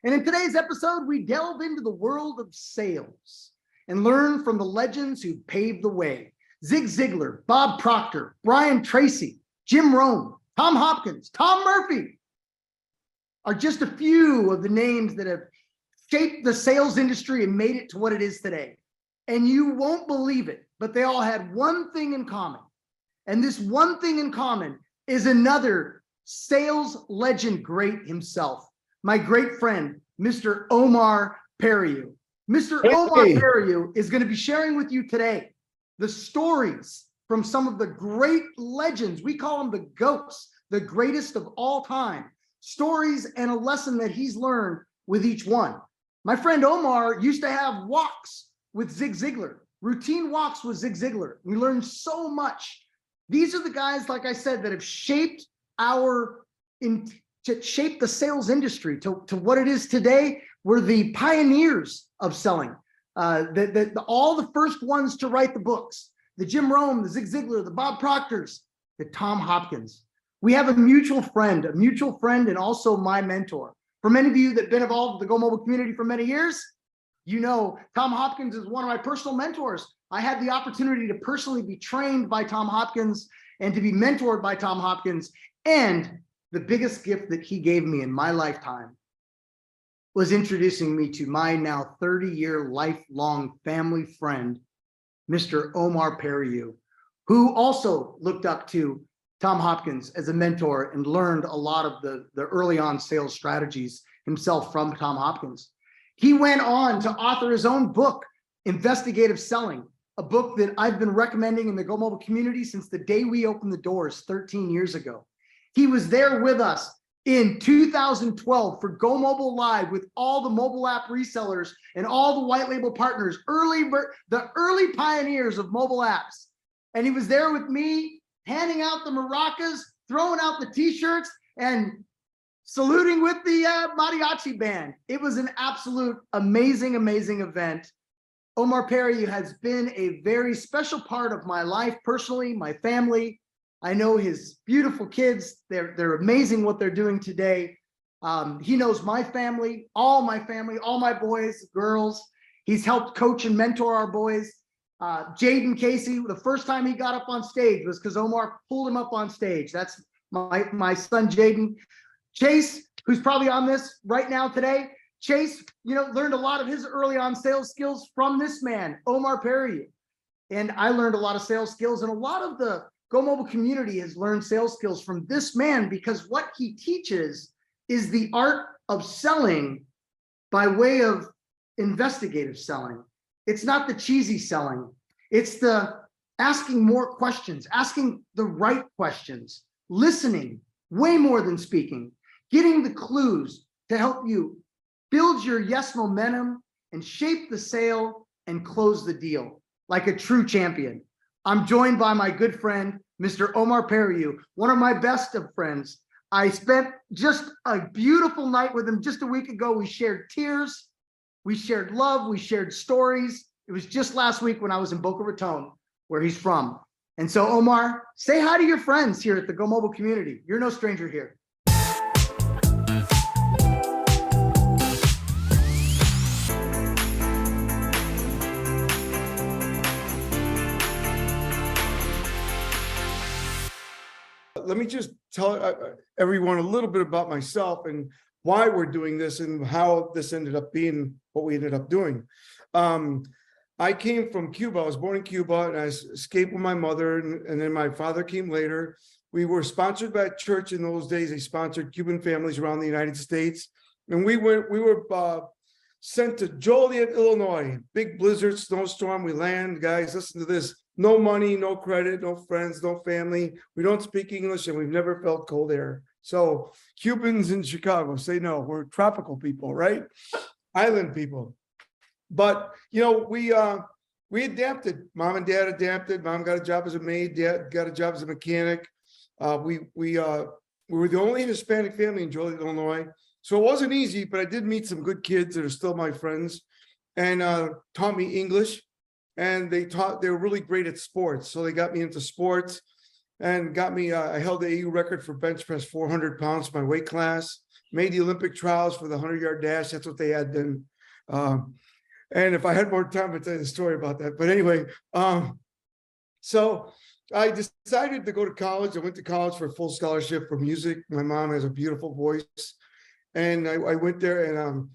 And in today's episode, we delve into the world of sales and learn from the legends who paved the way. Zig Ziglar, Bob Proctor, Brian Tracy, Jim Rohn, Tom Hopkins, Tom Murphy are just a few of the names that have shaped the sales industry and made it to what it is today. And you won't believe it, but they all had one thing in common. And this one thing in common is another sales legend great himself, my great friend, Mr. Omar Periu. Mr. Omar Periu is going to be sharing with you today the stories from some of the great legends. We call them the GOATs, the greatest of all time. Stories and a lesson that he's learned with each one. My friend Omar used to have walks with Zig Ziglar, routine walks with Zig Ziglar. We learned so much. These are the guys, like I said, that have shaped shaped the sales industry to what it is today. We're the pioneers of selling. All the first ones to write the books, the Jim Rohn, the Zig Ziglar, the Bob Proctors, the Tom Hopkins. We have a mutual friend and also my mentor. For many of you that have been involved with the Go Mobile community for many years, you know Tom Hopkins is one of my personal mentors. I had the opportunity to personally be trained by Tom Hopkins and to be mentored by Tom Hopkins. And the biggest gift that he gave me in my lifetime was introducing me to my now 30-year lifelong family friend, Mr. Omar Periu, who also looked up to Tom Hopkins as a mentor and learned a lot of the early on sales strategies himself from Tom Hopkins. He went on to author his own book, Investigative Selling, a book that I've been recommending in the Go Mobile community since the day we opened the doors 13 years ago. He was there with us in 2012 for Go Mobile Live with all the mobile app resellers and all the white label partners, the early pioneers of mobile apps. And he was there with me, handing out the maracas, throwing out the t-shirts, and saluting with the mariachi band. It was an absolute amazing, amazing event. Omar Periu has been a very special part of my life personally, my family. I know his beautiful kids. They're amazing what they're doing today. He knows my family, all my boys, girls. He's helped coach and mentor our boys. Jaden Casey, the first time he got up on stage was because Omar pulled him up on stage. That's my son, Jaden. Chase, who's probably on this right now today. Chase, learned a lot of his early on sales skills from this man, Omar Periu. And I learned a lot of sales skills, and a lot of the Go Mobile community has learned sales skills from this man, because what he teaches is the art of selling by way of investigative selling. It's not the cheesy selling. It's the asking more questions, asking the right questions, listening way more than speaking, getting the clues to help you build your yes momentum and shape the sale and close the deal like a true champion. I'm joined by my good friend, Mr. Omar Periu, one of my best of friends. I spent just a beautiful night with him just a week ago. We shared tears, we shared love, we shared stories. It was just last week when I was in Boca Raton, where he's from. And so, Omar, say hi to your friends here at the Go Mobile community. You're no stranger here. Let me just tell everyone a little bit about myself and why we're doing this and how this ended up being what we ended up doing. I came from Cuba. I was born in Cuba, and I escaped with my mother, and then my father came later. We were sponsored by a church in those days. They sponsored Cuban families around the United States, and we were sent to Joliet, Illinois. Big blizzard, snowstorm. We land, guys. Listen to this. No money, no credit, no friends, no family. We don't speak English, and we've never felt cold air. So Cubans in Chicago say no. We're tropical people, right? Island people. But we adapted. Mom and Dad adapted. Mom got a job as a maid. Dad got a job as a mechanic. We were the only Hispanic family in Joliet, Illinois. So it wasn't easy, but I did meet some good kids that are still my friends, and taught me English. And they were really great at sports. So they got me into sports and got me, I held the AU record for bench press 400 pounds, my weight class. made the Olympic trials for the 100-yard dash. That's what they had then. And if I had more time, I'd tell you the story about that. But anyway, so I decided to go to college. I went to college for a full scholarship for music. My mom has a beautiful voice. And I went there, and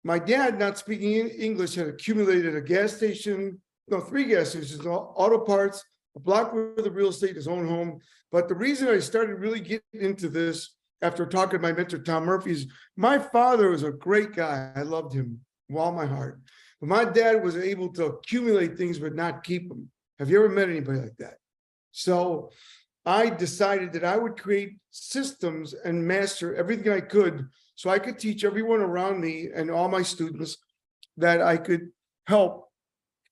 my dad, not speaking English, had accumulated a gas station, no, 3 gas stations, auto parts, a block worth of real estate, his own home. But the reason I started really getting into this after talking to my mentor, Tom Murphy, is my father was a great guy. I loved him with all my heart. But my dad was able to accumulate things but not keep them. Have you ever met anybody like that? So I decided that I would create systems and master everything I could so I could teach everyone around me and all my students that I could help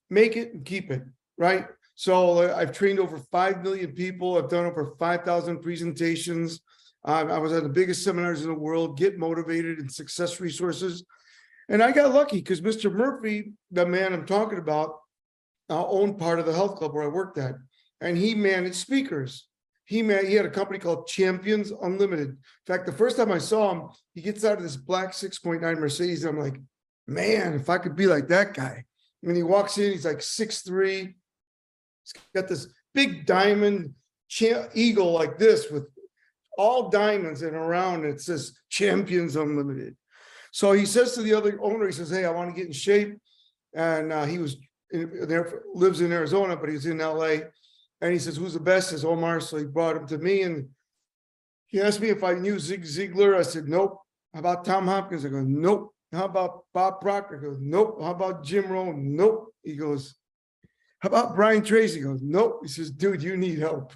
make it and keep it, right? So I've trained over 5 million people. I've done over 5,000 presentations. I was at the biggest seminars in the world, Get Motivated and Success Resources. And I got lucky because Mr. Murphy, the man I'm talking about, owned part of the health club where I worked at. And he managed speakers. He had a company called Champions Unlimited. In fact, the first time I saw him, he gets out of this black 6.9 Mercedes. I'm like, man, if I could be like that guy. When he walks in, he's like 6'3". He's got this big diamond eagle like this with all diamonds, and around it says Champions Unlimited. So he says to the other owner, he says, hey, I want to get in shape. And he lives in Arizona, but he's in LA. And he says, who's the best? He says, Omar. So he brought him to me, and he asked me if I knew Zig Ziglar. I said, nope. How about Tom Hopkins? I go, nope. How about Bob Proctor? I go, nope. How about Jim Rohn? Nope. He goes, how about Brian Tracy? He goes, nope. He says, dude, you need help.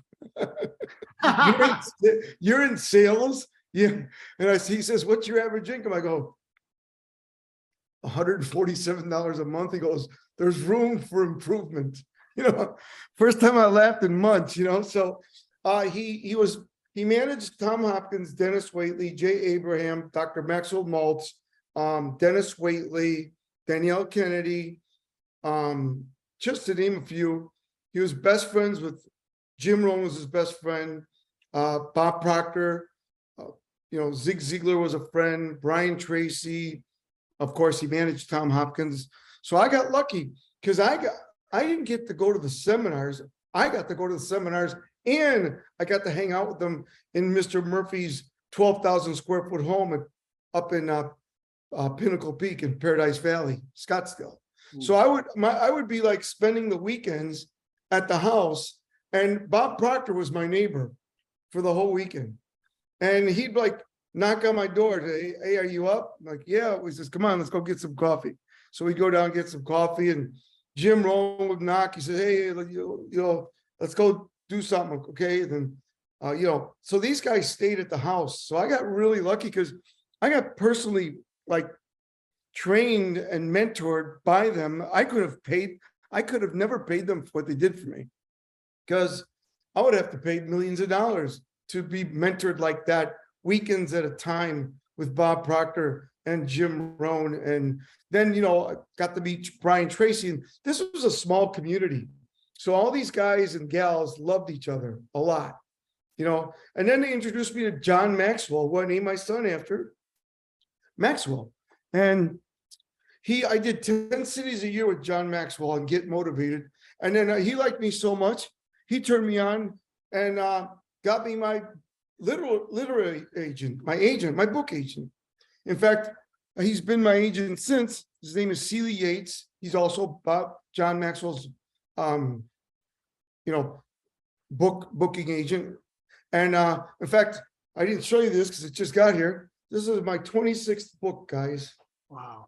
you're in sales. Yeah. And he says, what's your average income? I go, $147 a month. He goes, there's room for improvement. First time I laughed in months, so he managed Tom Hopkins, Dennis Waitley, Jay Abraham, Dr. Maxwell Maltz, Dennis Waitley, Danielle Kennedy, just to name a few. He was best friends with Jim Rohn, was his best friend, Bob Proctor, Zig Ziglar was a friend, Brian Tracy, of course, he managed Tom Hopkins. So I got lucky because I didn't get to go to the seminars. I got to go to the seminars, and I got to hang out with them in Mr. Murphy's 12,000 square foot home up in Pinnacle Peak in Paradise Valley, Scottsdale. So I would be like spending the weekends at the house, and Bob Proctor was my neighbor for the whole weekend. And he'd like knock on my door, say, hey, are you up? I'm like, yeah. He says, come on, let's go get some coffee. So we go down and get some coffee, and Jim Rohn would knock. He said, hey, let's go do something, okay? And then, so these guys stayed at the house. So I got really lucky because I got personally like trained and mentored by them. I could have never paid them for what they did for me, because I would have to pay millions of dollars to be mentored like that, weekends at a time with Bob Proctor and Jim Rohn. And then, I got to meet Brian Tracy. And this was a small community. So all these guys and gals loved each other a lot, and then they introduced me to John Maxwell, who I named my son after, Maxwell. And I did 10 cities a year with John Maxwell and Get Motivated. And then he liked me so much, he turned me on and got me my literary agent, my book agent. In fact, he's been my agent since. His name is Seeley Yates. He's also John Maxwell's, booking agent. And in fact, I didn't show you this because it just got here. This is my 26th book, guys. Wow.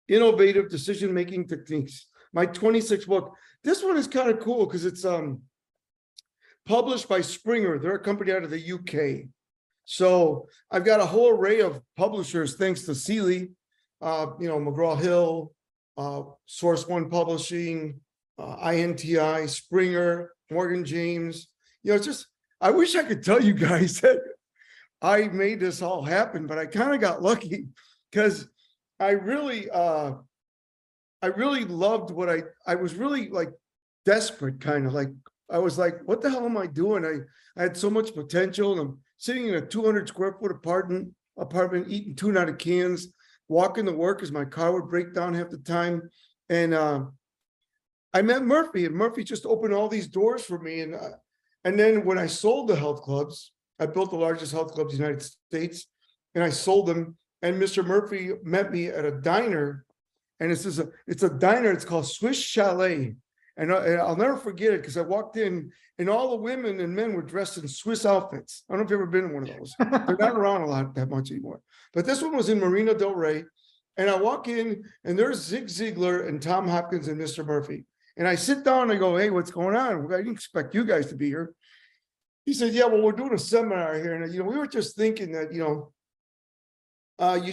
Innovative Decision-Making Techniques. My 26th book. This one is kind of cool because it's published by Springer. They're a company out of the UK. So I've got a whole array of publishers, thanks to Seeley, McGraw-Hill, Source One Publishing, INTI, Springer, Morgan James. It's just, I wish I could tell you guys that I made this all happen, but I kind of got lucky because I really loved what I was really like desperate, kind of like, I was like, what the hell am I doing? I had so much potential, and I'm sitting in a 200 square foot apartment, eating tuna out of cans, walking to work because my car would break down half the time. And I met Murphy, and Murphy just opened all these doors for me. And then when I sold the health clubs, I built the largest health clubs in the United States, and I sold them. And Mr. Murphy met me at a diner, and it's a diner. It's called Swiss Chalet, and I'll never forget it because I walked in, and all the women and men were dressed in Swiss outfits. I don't know if you've ever been in one of those. They're not around a lot that much anymore. But this one was in Marina Del Rey, and I walk in, and there's Zig Ziglar and Tom Hopkins and Mr. Murphy. And I sit down and I go, "Hey, what's going on? I didn't expect you guys to be here." He said, "Yeah, well, we're doing a seminar here. And, we were just thinking that, you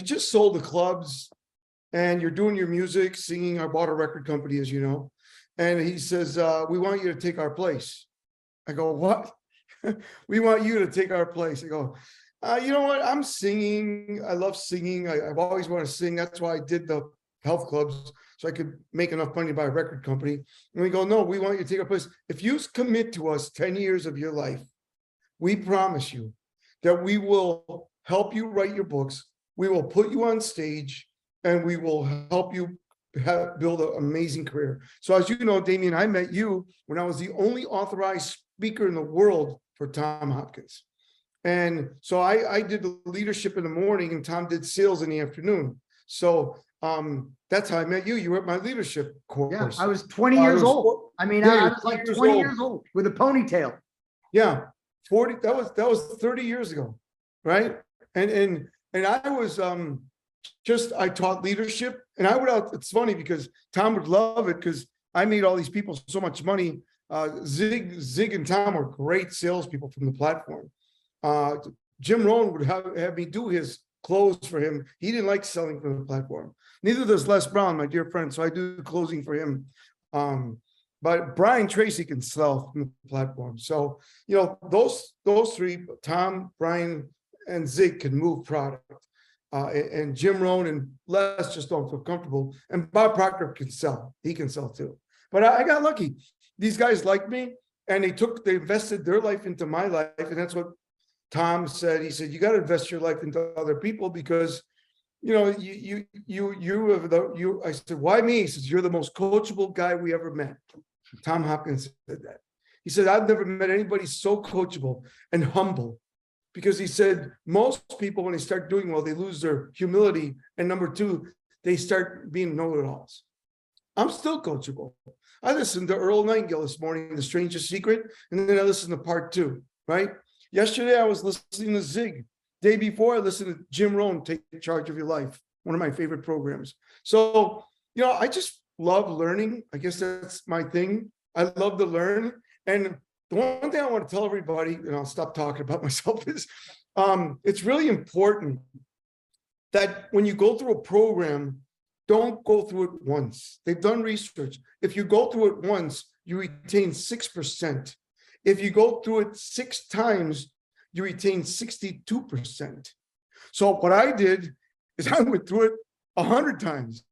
just sold the clubs and you're doing your music, singing. I bought a record company, as you know." And he says, "We want you to take our place." I go, "What?" "We want you to take our place." I go, "You know what? I'm singing. I love singing. I've always wanted to sing. That's why I did the health clubs, so I could make enough money to buy a record company." And we go, "No, we want you to take our place. If you commit to us 10 years of your life, we promise you that we will help you write your books. We will put you on stage, and we will help you build an amazing career." So as you know, Damien, I met you when I was the only authorized speaker in the world for Tom Hopkins. And so I did the leadership in the morning, and Tom did sales in the afternoon. So that's how I met you. You were at my leadership course. Yeah, I was 20 years old. I mean, I was like 20 years old with a ponytail. Yeah, 40. That was 30 years ago, right? And I was I taught leadership, and I would out. It's funny because Tom would love it because I made all these people so much money. Zig and Tom were great salespeople from the platform. Jim Rohn would have me do his close for him. He didn't like selling from the platform. Neither does Les Brown, my dear friend. So I do closing for him. But Brian Tracy can sell from the platform. So, those three, Tom, Brian, and Zig, can move product. And Jim Rohn and Les just don't feel comfortable. And Bob Proctor can sell. He can sell too. But I got lucky. These guys liked me, and they invested their life into my life. And that's what Tom said. He said, "You got to invest your life into other people because, I said, "Why me?" He says, "You're the most coachable guy we ever met." Tom Hopkins said that. He said, "I've never met anybody so coachable and humble," because he said most people, when they start doing well, they lose their humility. And number two, they start being know-it-alls. I'm still coachable. I listened to Earl Nightingale this morning, The Strangest Secret, and then I listened to part 2, right? Yesterday, I was listening to Zig. Day before, I listened to Jim Rohn, Take Charge of Your Life, one of my favorite programs. So, I just love learning. I guess that's my thing. I love to learn. And the one thing I want to tell everybody, and I'll stop talking about myself, is it's really important that when you go through a program, don't go through it once. They've done research. If you go through it once, you retain 6%. If you go through it 6 times, you retain 62%. So what I did is I went through it 100 times.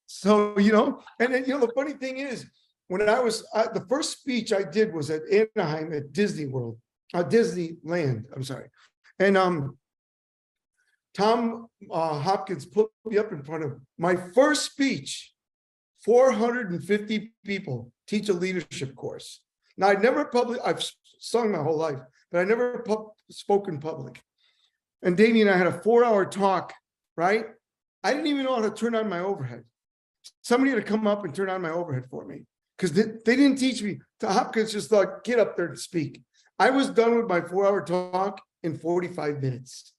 So, and then, the funny thing is, when I was, the first speech I did was at Anaheim at Disneyland, I'm sorry. And Tom Hopkins put me up in front of my first speech, 450 people teach a leadership course. Now, I've sung my whole life, but I never spoke in public. And Damien and I had a 4-hour talk, right? I didn't even know how to turn on my overhead. Somebody had to come up and turn on my overhead for me because they didn't teach me. Hopkins just thought, get up there and speak. I was done with my 4-hour talk in 45 minutes.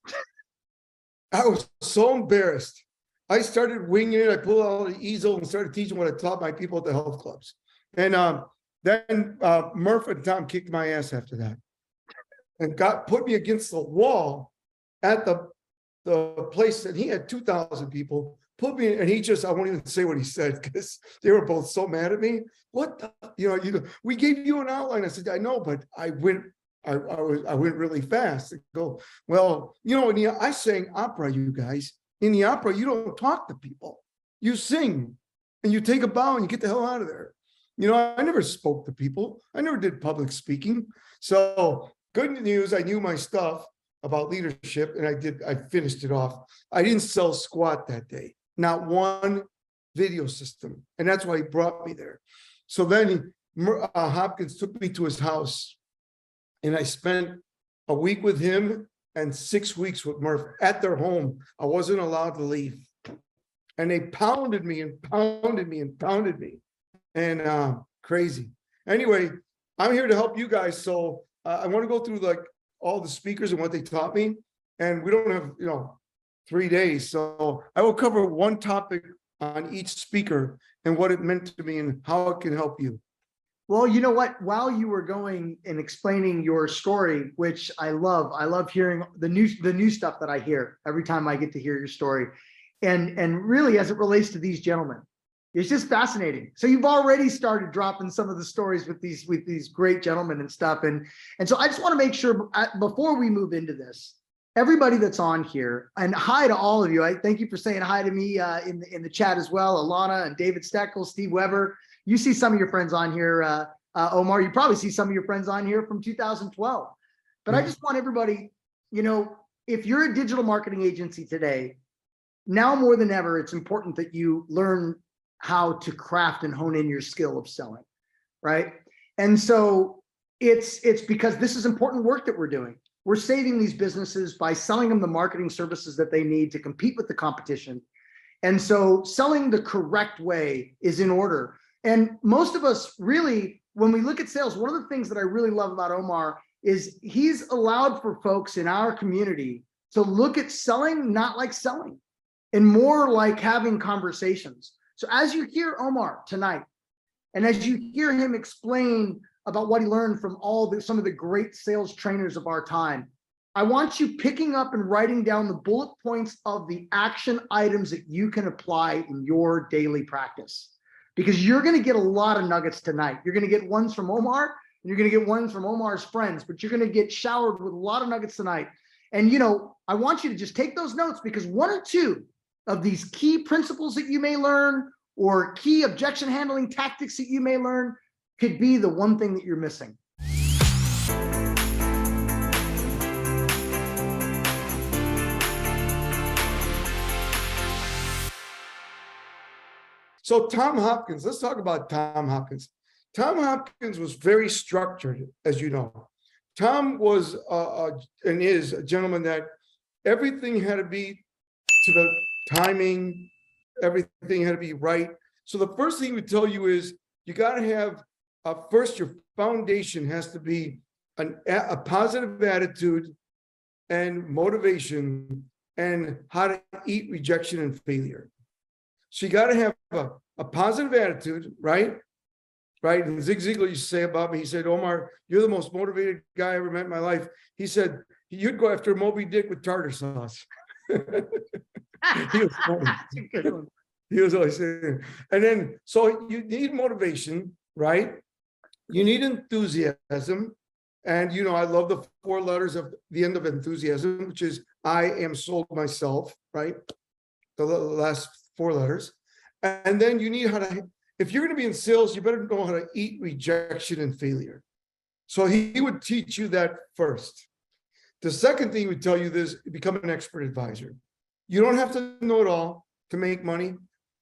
I was so embarrassed. I started winging it. I pulled out the easel and started teaching what I taught my people at the health clubs. And then Murph and Tom kicked my ass after that and put me against the wall at the place that he had 2,000 people, put me in, and I won't even say what he said because they were both so mad at me. We gave you an outline. I said, I know, but I went really fast. I go, well, I sang opera, you guys. In the opera, you don't talk to people. You sing and you take a bow and you get the hell out of there. I never spoke to people. I never did public speaking. So good news, I knew my stuff. about leadership, and I finished it off. I didn't sell squat that day, not one video system. And that's why he brought me there. So then Hopkins took me to his house, and I spent a week with him and 6 weeks with Murph at their home. I wasn't allowed to leave. And they pounded me and pounded me and pounded me. And crazy. Anyway, I'm here to help you guys. So I want to go through like all the speakers and what they taught me. And we don't have, 3 days. So I will cover one topic on each speaker and what it meant to me and how it can help you. Well, you know what? While you were going and explaining your story, which I love hearing the new stuff that I hear every time I get to hear your story. And really, as it relates to these gentlemen, it's just fascinating. So you've already started dropping some of the stories with these great gentlemen and stuff. And so I just want to make sure before we move into this, everybody that's on here, and hi to all of you. I thank you for saying hi to me in the chat as well. Alana and David Steckel, Steve Weber. You see some of your friends on here, Omar. You probably see some of your friends on here from 2012. But I just want everybody, if you're a digital marketing agency today, now more than ever, it's important that you learn how to craft and hone in your skill of selling, right? And so it's because this is important work that we're doing. We're saving these businesses by selling them the marketing services that they need to compete with the competition. And so selling the correct way is in order. And most of us really, when we look at sales, one of the things that I really love about Omar is he's allowed for folks in our community to look at selling not like selling and more like having conversations. So as you hear Omar tonight, and as you hear him explain about what he learned from some of the great sales trainers of our time, I want you picking up and writing down the bullet points of the action items that you can apply in your daily practice. Because you're going to get a lot of nuggets tonight. You're going to get ones from Omar, and you're going to get ones from Omar's friends, but you're going to get showered with a lot of nuggets tonight. And, I want you to just take those notes, because one or two of these key principles that you may learn or key objection handling tactics that you may learn could be the one thing that you're missing. So Tom Hopkins, let's talk about Tom Hopkins. Tom Hopkins was very structured, as you know. Tom was and is a gentleman that everything had to be to the timing, everything had to be right. So the first thing we tell you is you got to have, first, your foundation has to be a positive attitude and motivation and how to eat rejection and failure. So you got to have a positive attitude, right? Right. And Zig Ziglar used to say about me, he said, Omar, you're the most motivated guy I ever met in my life. He said, you'd go after Moby Dick with tartar sauce. He was funny. That's a good one. He was always saying. And then, so you need motivation, right? You need enthusiasm. And, I love the 4 letters of the end of enthusiasm, which is I am sold myself, right? The last 4 letters. And then you need how to, if you're going to be in sales, you better know how to eat rejection and failure. So he would teach you that first. The second thing he would tell you is become an expert advisor. You don't have to know it all to make money,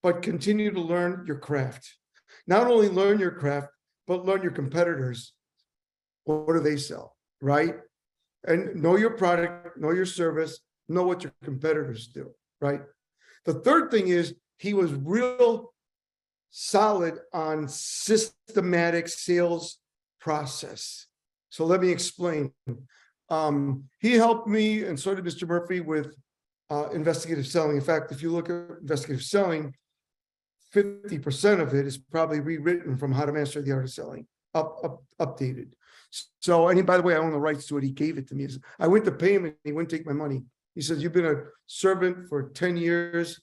but continue to learn your craft. Not only learn your craft, but learn your competitors. What do they sell, right? And know your product, know your service, know what your competitors do, right? The third thing is he was real solid on systematic sales process. So let me explain. He helped me, and so did Mr. Murphy, with investigative selling. In fact, if you look at investigative selling, 50% of it is probably rewritten from How to Master the Art of Selling, updated. So, and by the way, I own the rights to it. He gave it to me. I went to pay him and he wouldn't take my money. He says, you've been a servant for 10 years.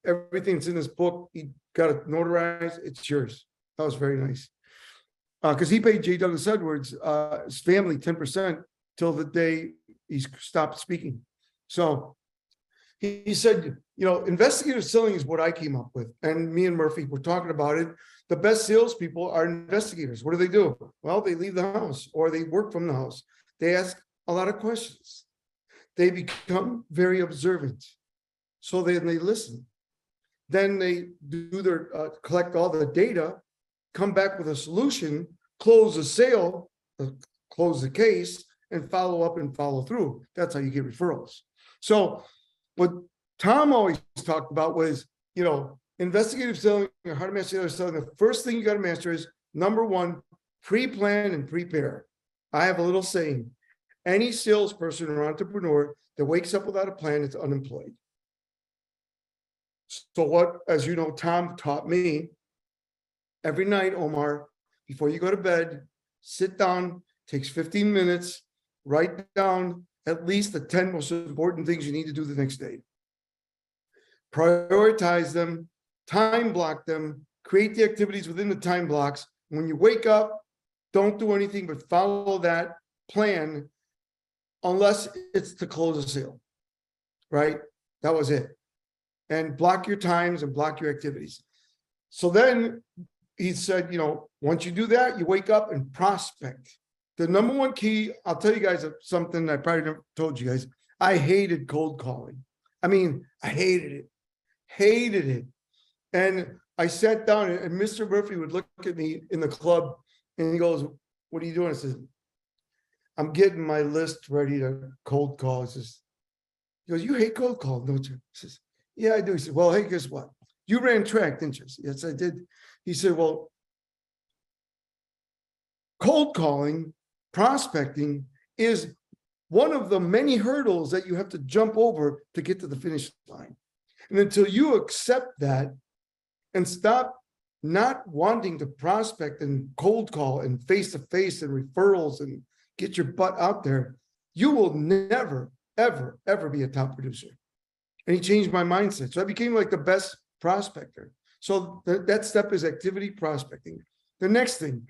Everything's in this book. He got it notarized. It's yours. That was very nice. Because he paid J. Douglas Edwards, his family, 10% till the day he stopped speaking. So he said, investigative selling is what I came up with. And me and Murphy were talking about it. The best salespeople are investigators. What do? Well, they leave the house or they work from the house. They ask a lot of questions. they become very observant. So then they listen. Then they do their collect all the data, come back with a solution, close the sale, close the case, and follow up and follow through. That's how you get referrals. So what Tom always talked about was, investigative selling or how to master other selling. The first thing you got to master is number one, pre-plan and prepare. I have a little saying, any salesperson or entrepreneur that wakes up without a plan is unemployed. So what, as you know, Tom taught me every night, Omar, before you go to bed, sit down, takes 15 minutes, write down at least the 10 most important things you need to do the next day. Prioritize them, time block them, create the activities within the time blocks. When you wake up, don't do anything but follow that plan unless it's to close a sale, right? That was it. And block your times and block your activities. So then he said, once you do that, you wake up and prospect. The number one key, I'll tell you guys something I probably never told you guys. I hated cold calling. I mean, I hated it. And I sat down and Mr. Murphy would look at me in the club and he goes, "What are you doing?" I said, "I'm getting my list ready to cold call." He goes, "You hate cold calling, don't you?" I says, "Yeah, I do." He said, "Well, hey, guess what? You ran track, didn't you?" "Yes, I did." He said, "Well, cold calling, prospecting is one of the many hurdles that you have to jump over to get to the finish line. And until you accept that and stop not wanting to prospect and cold call and face-to-face and referrals and get your butt out there, you will never, ever, ever be a top producer." And he changed my mindset. So I became like the best prospector. So that step is activity prospecting. The next thing,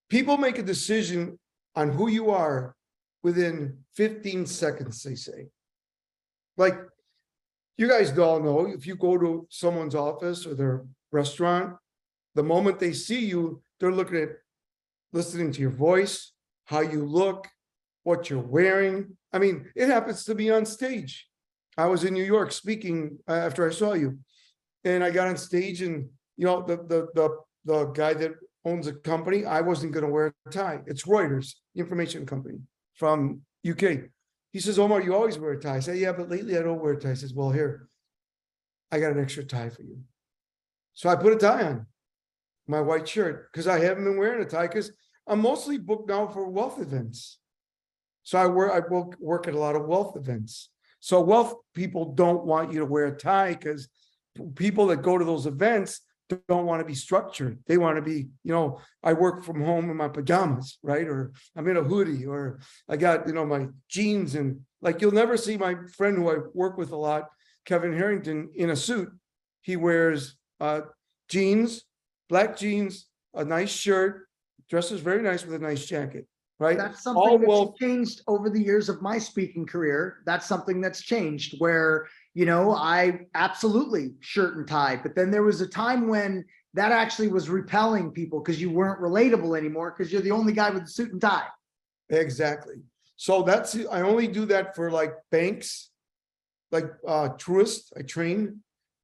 people make a decision on who you are within 15 seconds, they say. Like, you guys all know, if you go to someone's office or their restaurant, the moment they see you, they're listening to your voice, how you look, what you're wearing. I mean, it happens to me on stage. I was in New York speaking after I saw you, and I got on stage, and the guy that owns a company, I wasn't going to wear a tie. It's Reuters, information company from UK. He says, "Omar, you always wear a tie." I say, "Yeah, but lately I don't wear a tie." He says, "Well, here, I got an extra tie for you." So I put a tie on, my white shirt, because I haven't been wearing a tie because I'm mostly booked now for wealth events. So I work at a lot of wealth events. So wealth people don't want you to wear a tie because people that go to those events don't want to be structured. They want to be, I work from home in my pajamas, right? Or I'm in a hoodie, or I got, my jeans, and like, you'll never see my friend who I work with a lot, Kevin Harrington, in a suit. He wears jeans, black jeans, a nice shirt, dresses very nice with a nice jacket, right? That's something that's changed over the years of my speaking career. That's something that's changed where, I absolutely shirt and tie, but then there was a time when that actually was repelling people because you weren't relatable anymore because you're the only guy with a suit and tie. Exactly. So I only do that for like banks, like Truist. I train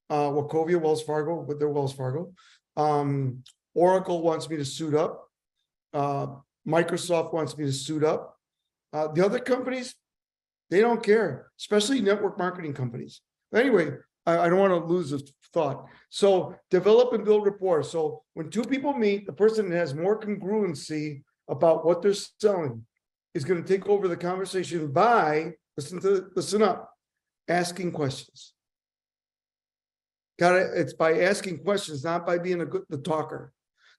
Wachovia, Wells Fargo, with their Wells Fargo. Oracle wants me to suit up. Microsoft wants me to suit up. The other companies, they don't care, especially network marketing companies. But anyway, I don't want to lose a thought. So develop and build rapport. So when two people meet, the person that has more congruency about what they're selling is going to take over the conversation by, listen up, asking questions. It's by asking questions, not by being the talker.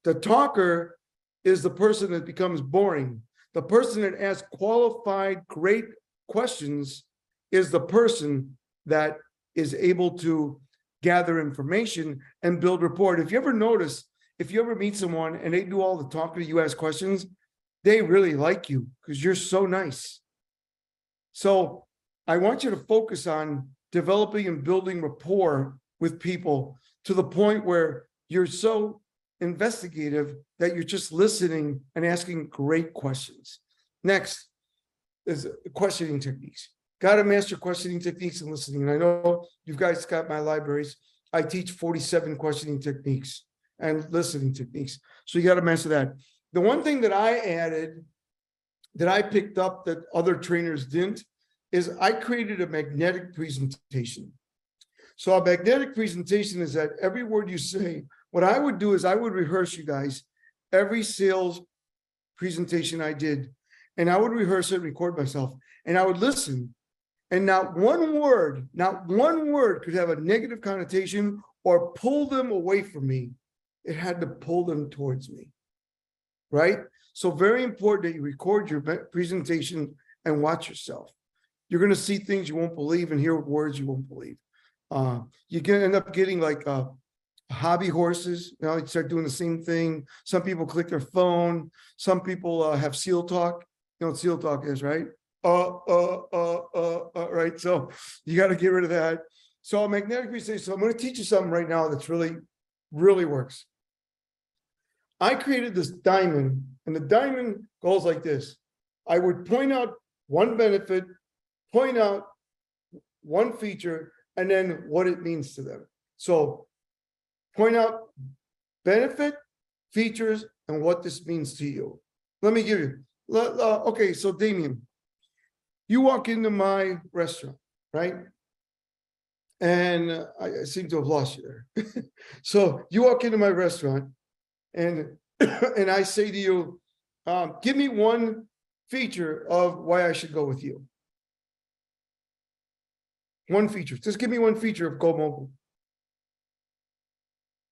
The talker is the person that becomes boring. The person that asks qualified, great questions is the person that is able to gather information and build rapport. If you ever notice, if you ever meet someone and they do all the talking, you ask questions, they really like you because you're so nice. So I want you to focus on developing and building rapport with people to the point where you're so investigative that you're just listening and asking great questions. Next is questioning techniques. got to master questioning techniques and listening. And I know you guys got my libraries. I teach 47 questioning techniques and listening techniques. So you got to master that. The one thing that I added that I picked up that other trainers didn't is I created a magnetic presentation. So a magnetic presentation is that every word you say, what I would do is I would rehearse you guys every sales presentation I did, and I would rehearse it, record myself, and I would listen. And not one word could have a negative connotation or pull them away from me. It had to pull them towards me, right? So very important that you record your presentation and watch yourself. You're going to see things you won't believe and hear words you won't believe. You can end up getting like hobby horses. You know, you start doing the same thing. Some people click their phone. Some people have seal talk. You know what seal talk is, right? Right. So you got to get rid of that. So magnetic presentation. So I'm going to teach you something right now that's really, really works. I created this diamond, and the diamond goes like this. I would point out one benefit, point out one feature, and then what it means to them. So point out benefit, features, and what this means to you. Let me give you. Okay, so Damien, you walk into my restaurant, right? And I seem to have lost you there. So you walk into my restaurant, and I say to you, give me one feature of why I should go with you. One feature. Just give me one feature of Go Mobile.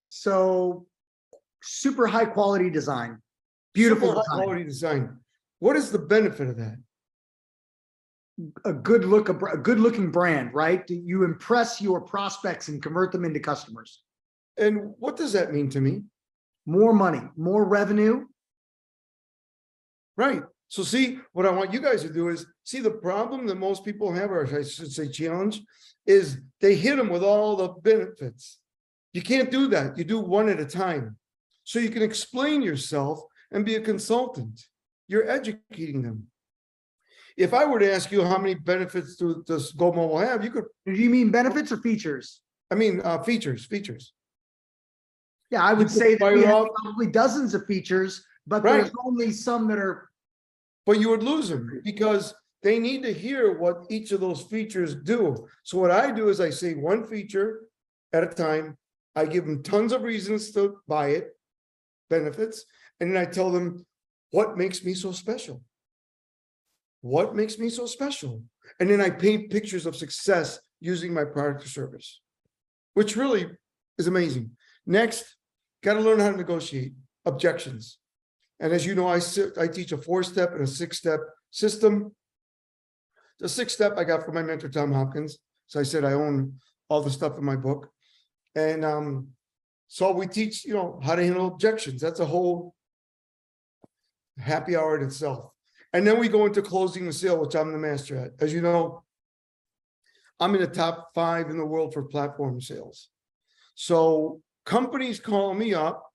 So super high quality design, beautiful Super high quality design. What is the benefit of that? a good looking brand, right? You impress your prospects and convert them into customers. And what does that mean to me? More money, more revenue. Right. So see, what I want you guys to do is see the problem that most people have, or I should say challenge, is they hit them with all the benefits. You can't do that. You do one at a time. So you can explain yourself and be a consultant. You're educating them. If I were to ask you how many benefits does Go Mobile have, you could. Do you mean benefits or features? I mean, features. Yeah, I would say that we have off. probably dozens of features, but Right. there's only some that are. But you would lose them because they need to hear what each of those features do. So what I do is I say one feature at a time. I give them tons of reasons to buy it, benefits, and then I tell them what makes me so special. What makes me so special? And then I paint pictures of success using my product or service, which really is amazing. Next, got to learn how to negotiate objections. And as you know, I teach a 4-step and a 6-step system. The 6-step I got from my mentor, Tom Hopkins. So I said I own all the stuff in my book. And so we teach, you know, how to handle objections. That's a whole happy hour in itself. And then we go into closing the sale, which I'm the master at. As you know, I'm in the top 5 in the world for platform sales. So companies call me up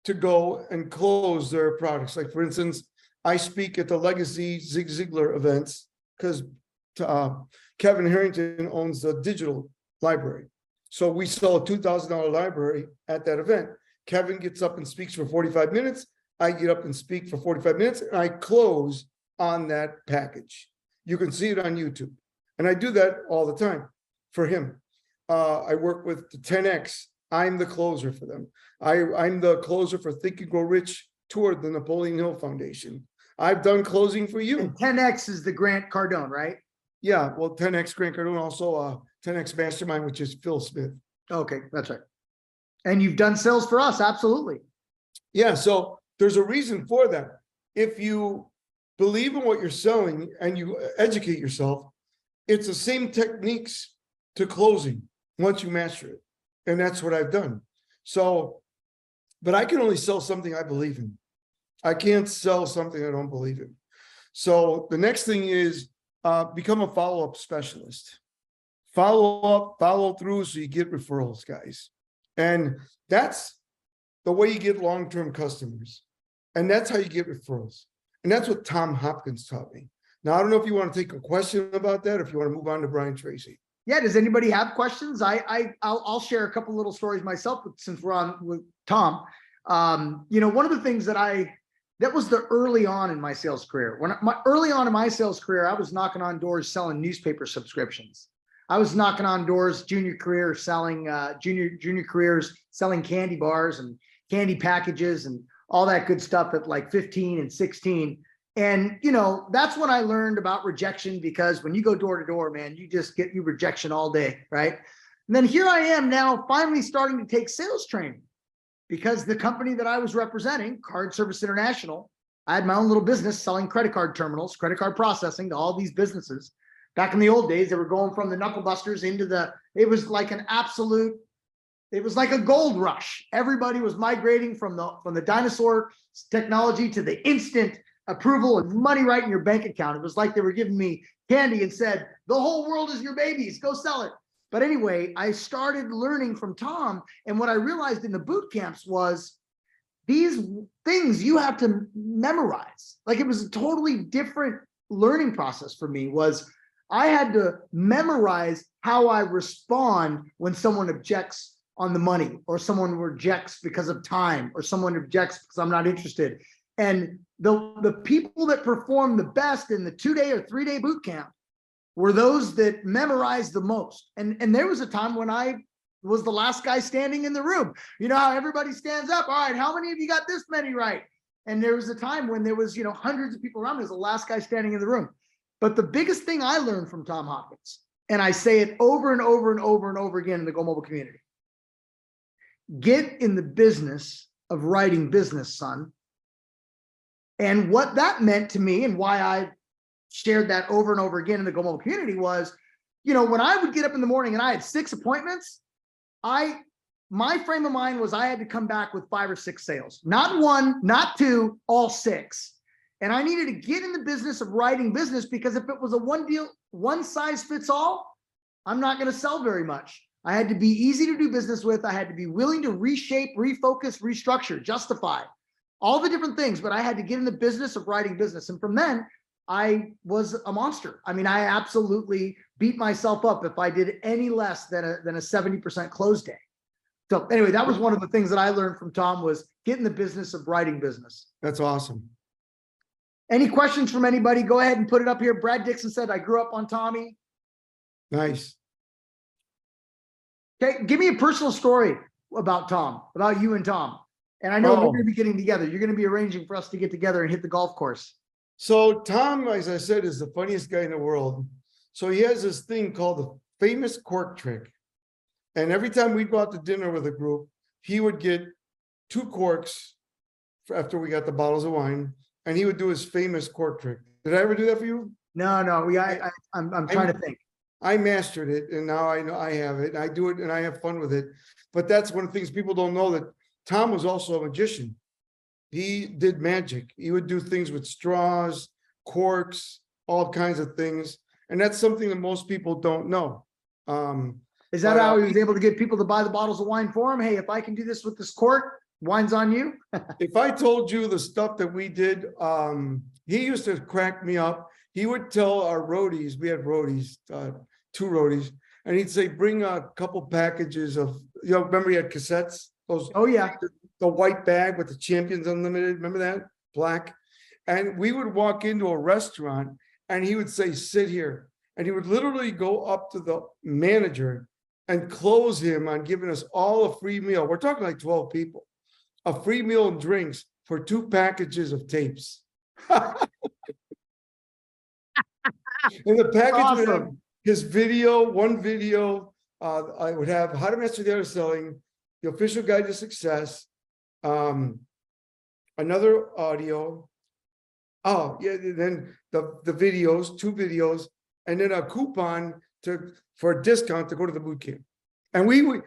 to go and close their products. Like for instance, I speak at the Legacy Zig Ziglar events because Kevin Harrington owns the digital library. So we sell a $2,000 library at that event. Kevin gets up and speaks for 45 minutes. I get up and speak for 45 minutes and I close on that package. You can see it on YouTube. And I do that all the time for him. I work with the 10X. I'm the closer for them. I'm the closer for Think and Grow Rich Tour, the Napoleon Hill Foundation. I've done closing for you. And 10X is the Grant Cardone, right? Yeah, well, 10X Grant Cardone, also 10X Mastermind, which is Phil Smith. Okay, that's right. And you've done sales for us, absolutely. Yeah, so there's a reason for that. If you believe in what you're selling and you educate yourself, it's the same techniques to closing once you master it. And that's what I've done. So, but I can only sell something I believe in. I can't sell something I don't believe in. So the next thing is become a follow-up specialist. Follow up, follow through so you get referrals, guys. And that's the way you get long-term customers. And that's how you get referrals. And that's what Tom Hopkins taught me. Now, I don't know if you want to take a question about that, or if you want to move on to Brian Tracy. Yeah, does anybody have questions? I'll share a couple little stories myself since we're on with Tom. One of the things that was the early on in my sales career. Early on in my sales career, I was knocking on doors selling newspaper subscriptions. I was knocking on doors, junior careers selling candy bars and candy packages and all that good stuff at like 15 and 16. And, that's when I learned about rejection, because when you go door to door, man, you just get rejection all day. Right. And then here I am now finally starting to take sales training, because the company that I was representing, Card Service International, I had my own little business selling credit card terminals, credit card processing to all these businesses. Back in the old days, they were going from the knuckle busters it was like a gold rush. Everybody was migrating from the dinosaur technology to the instant approval and money right in your bank account. It was like they were giving me candy and said, the whole world is your baby's, go sell it. But anyway, I started learning from Tom. And what I realized in the boot camps was these things you have to memorize. Like, it was a totally different learning process for me. I had to memorize how I respond when someone objects on the money, or someone rejects because of time, or someone objects because I'm not interested. And the people that performed the best in the 2-day or 3-day boot camp were those that memorized the most. And there was a time when I was the last guy standing in the room. You know how everybody stands up? All right, how many of you got this many right? And there was a time when there was, hundreds of people around me. I was the last guy standing in the room. But the biggest thing I learned from Tom Hopkins, and I say it over and over and over and over again in the Go Mobile community: get in the business of writing business, son. And what that meant to me, and why I shared that over and over again in the Go Mobile community, was, when I would get up in the morning and I had 6 appointments, my frame of mind was I had to come back with 5 or 6 sales, not 1, not 2, all 6. And I needed to get in the business of writing business, because if it was a one size fits all, I'm not going to sell very much. I had to be easy to do business with. I had to be willing to reshape, refocus, restructure, justify, all the different things. But I had to get in the business of writing business. And from then, I was a monster. I mean, I absolutely beat myself up if I did any less than a 70% close day. So anyway, that was one of the things that I learned from Tom, was get in the business of writing business. That's awesome. Any questions from anybody? Go ahead and put it up here. Brad Dixon said, I grew up on Tommy. Nice. Okay, give me a personal story about Tom, about you and Tom. And I know we're going to be getting together. You're going to be arranging for us to get together and hit the golf course. So Tom, as I said, is the funniest guy in the world. So he has this thing called the famous cork trick. And every time we'd go out to dinner with a group, he would get 2 corks after we got the bottles of wine, and he would do his famous cork trick. Did I ever do that for you? No. I'm trying to think. I mastered it, and now I know I have it. I do it, and I have fun with it. But that's one of the things people don't know, that Tom was also a magician. He did magic. He would do things with straws, corks, all kinds of things. And that's something that most people don't know. Is that how he was able to get people to buy the bottles of wine for him? Hey, if I can do this with this cork, wine's on you. If I told you the stuff that we did, he used to crack me up. He would tell our roadies, we had roadies, 2 roadies, and he'd say, bring a couple packages of, remember he had cassettes? Those, oh yeah. The white bag with the Champions Unlimited, remember that? Black. And we would walk into a restaurant and he would say, sit here. And he would literally go up to the manager and close him on giving us all a free meal. We're talking like 12 people, a free meal and drinks for 2 packages of tapes. And the package would have his video, 1 video. I would have How to Master the Art of Selling, The Official Guide to Success, another audio. Oh, yeah, then the videos, 2 videos, and then a coupon for a discount to go to the boot camp. And we would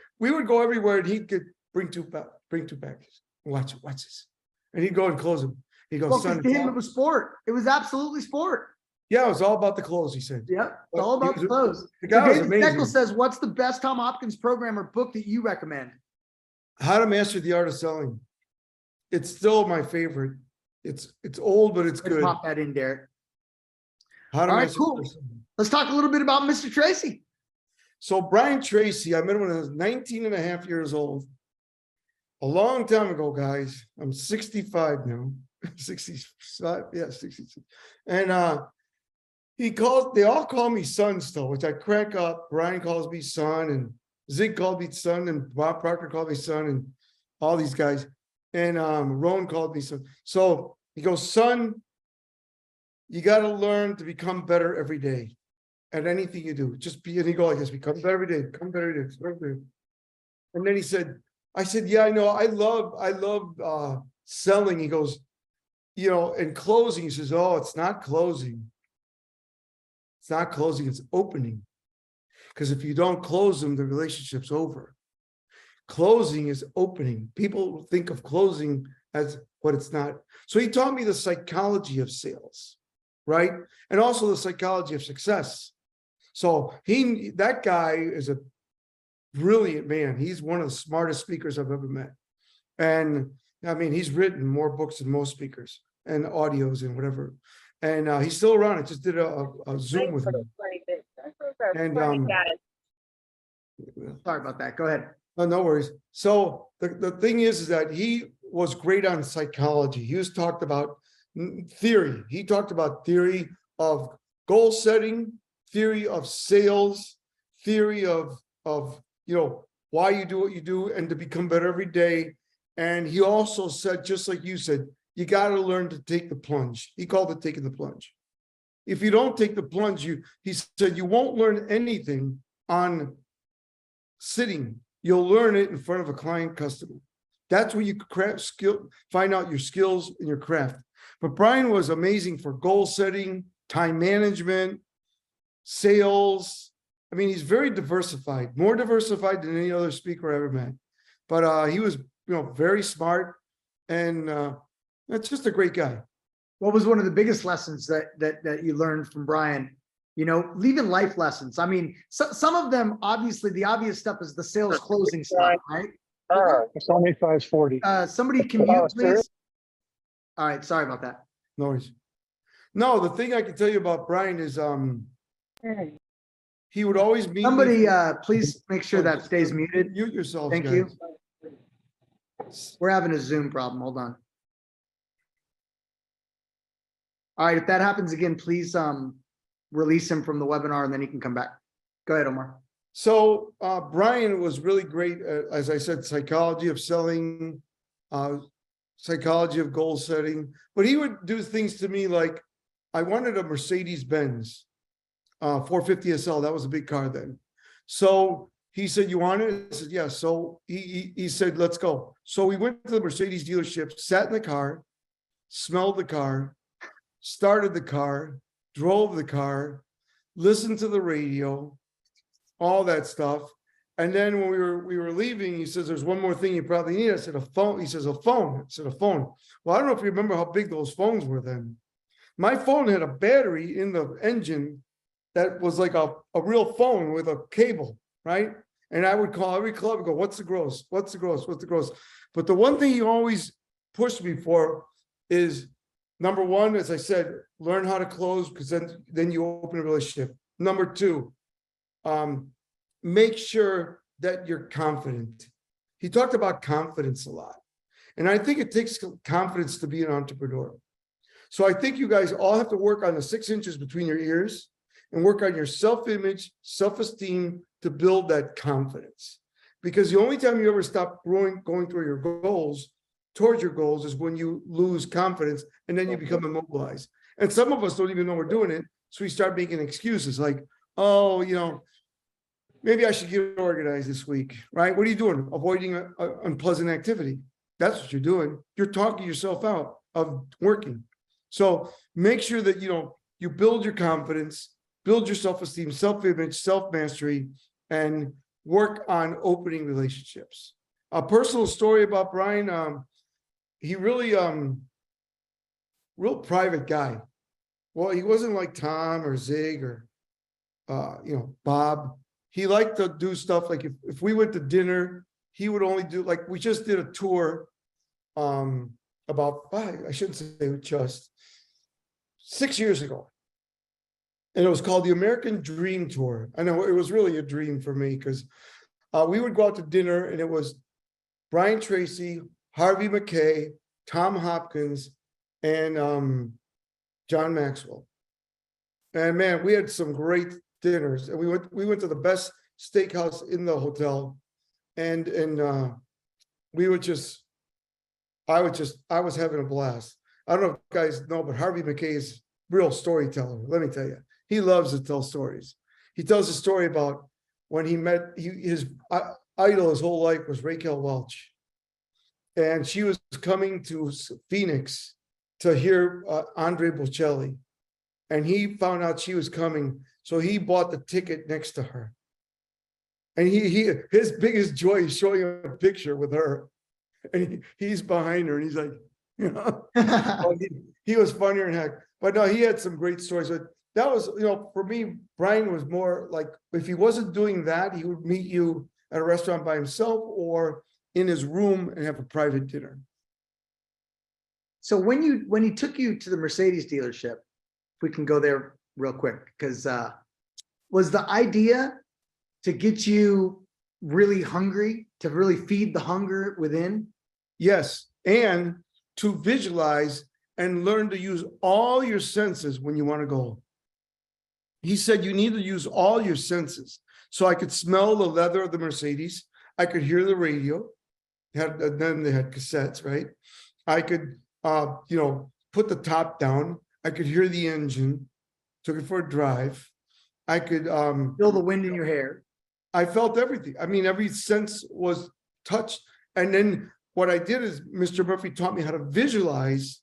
go everywhere, and he could bring two packages. Watch this. And he'd go and close them. He goes, son, to him, it was sport. It was absolutely sport. Yeah, it was all about the clothes, he said. Yeah, it's all about the clothes. The guy was amazing. David says, what's the best Tom Hopkins program or book that you recommend? How to Master the Art of Selling. It's still my favorite. It's old, but it's good. Pop that in, Derek. How to All right, message cool. person. Let's talk a little bit about Mr. Tracy. So Brian Tracy, I met him when I was 19 and a half years old. A long time ago, guys. I'm 65 now. 65, yeah, 66. And they all call me son still, which I crack up. Brian calls me son, and Zig called me son, and Bob Proctor called me son, and all these guys. And Rohn called me son. So he goes, son, you got to learn to become better every day at anything you do. Just be, and he go like this, become better every day, become better every day, become better every day. And then he said, I said, yeah, I know. I love selling. He goes, and closing. He says, oh, it's not closing. It's not closing, it's opening. Because if you don't close them, the relationship's over. Closing is opening. People think of closing as what it's not. So he taught me the psychology of sales, right? And also the psychology of success. So that guy is a brilliant man. He's one of the smartest speakers I've ever met. And I mean, he's written more books than most speakers and audios and whatever. And he's still around. I just did a Zoom with him. And Sorry about that. Go ahead. oh, no worries. So the thing is that he was great on psychology. He was talked about theory. He talked about theory of goal setting, theory of sales, theory of why you do what you do and to become better every day. And he also said, just like you said, you got to learn to take the plunge. He called it taking the plunge. If you don't take the plunge, he said, you won't learn anything on sitting. You'll learn it in front of a client customer. That's where you find out your skills and your craft. But Brian was amazing for goal setting, time management, sales. I mean, he's very diversified, more diversified than any other speaker I ever met. But he was, very smart, and that's just a great guy. What was one of the biggest lessons that you learned from Brian? Leaving life lessons. I mean, some of them, obviously, the obvious stuff is the sales closing stuff, right? It's only 540. Somebody can mute, please. All right, sorry about that. No worries. No, the thing I can tell you about Brian is he would always meet Somebody, please make sure that stays muted. Mute yourself. Thank you. We're having a Zoom problem. Hold on. All right, if that happens again, please release him from the webinar and then he can come back. Go ahead, Omar. So Brian was really great at, as I said, psychology of selling, psychology of goal setting, but he would do things to me like, I wanted a Mercedes-Benz 450 SL. That was a big car then. So he said, you want it? I said, yeah. So he said, let's go. So we went to the Mercedes dealership, sat in the car, smelled the car, started the car, drove the car, listened to the radio, all that stuff. And then when we were leaving, he says, there's one more thing you probably need. I said, a phone. He says, a phone. I said, a phone. Well, I don't know if you remember how big those phones were then. My phone had a battery in the engine that was like a real phone with a cable, right? And I would call every club and go, what's the gross? What's the gross? What's the gross? But the one thing he always pushed me for is, number one, as I said, learn how to close, because then you open a relationship. Number two, make sure that you're confident. He talked about confidence a lot. And I think it takes confidence to be an entrepreneur. So I think you guys all have to work on the 6 inches between your ears and work on your self-image, self-esteem to build that confidence. Because the only time you ever stop going toward your goals, is when you lose confidence and then you become immobilized. And some of us don't even know we're doing it. So we start making excuses like, oh, maybe I should get organized this week, right? What are you doing? Avoiding an unpleasant activity. That's what you're doing. You're talking yourself out of working. So make sure that, you build your confidence, build your self-esteem, self-image, self-mastery, and work on opening relationships. A personal story about Brian, he really, real private guy. Well, he wasn't like Tom or Zig or, Bob. He liked to do stuff like if we went to dinner, he would only do, like we just did a tour about, I shouldn't say just, 6 years ago. and it was called the American Dream Tour. I know it was really a dream for me because we would go out to dinner, and it was Brian Tracy, Harvey McKay, Tom Hopkins, and John Maxwell. And man, we had some great dinners, and we went to the best steakhouse in the hotel, and we would just, I was having a blast. I don't know if you guys know, but Harvey McKay is real storyteller. Let me tell you, he loves to tell stories. He tells a story about when he met his idol his whole life was Raquel Welch, and she was coming to Phoenix to hear Andre Bocelli, and he found out she was coming, so he bought the ticket next to her. And his biggest joy is showing a picture with her, and he's behind her, and he's like, you know, he was funnier than heck. But no, he had some great stories. But that was, you know, for me, Brian was more like, if he wasn't doing that, he would meet you at a restaurant by himself or in his room and have a private dinner. So when he took you to the Mercedes dealership, if we can go there real quick, because was the idea to get you really hungry, to really feed the hunger within? Yes, and to visualize and learn to use all your senses when you want to go. He said you need to use all your senses. So I could smell the leather of the Mercedes. I could hear the radio. Then they had cassettes, right? I could, you know, put the top down. I could hear the engine. Took it for a drive. I could feel the wind in your hair. I felt everything. I mean, every sense was touched. And then what I did is Mr. Murphy taught me how to visualize.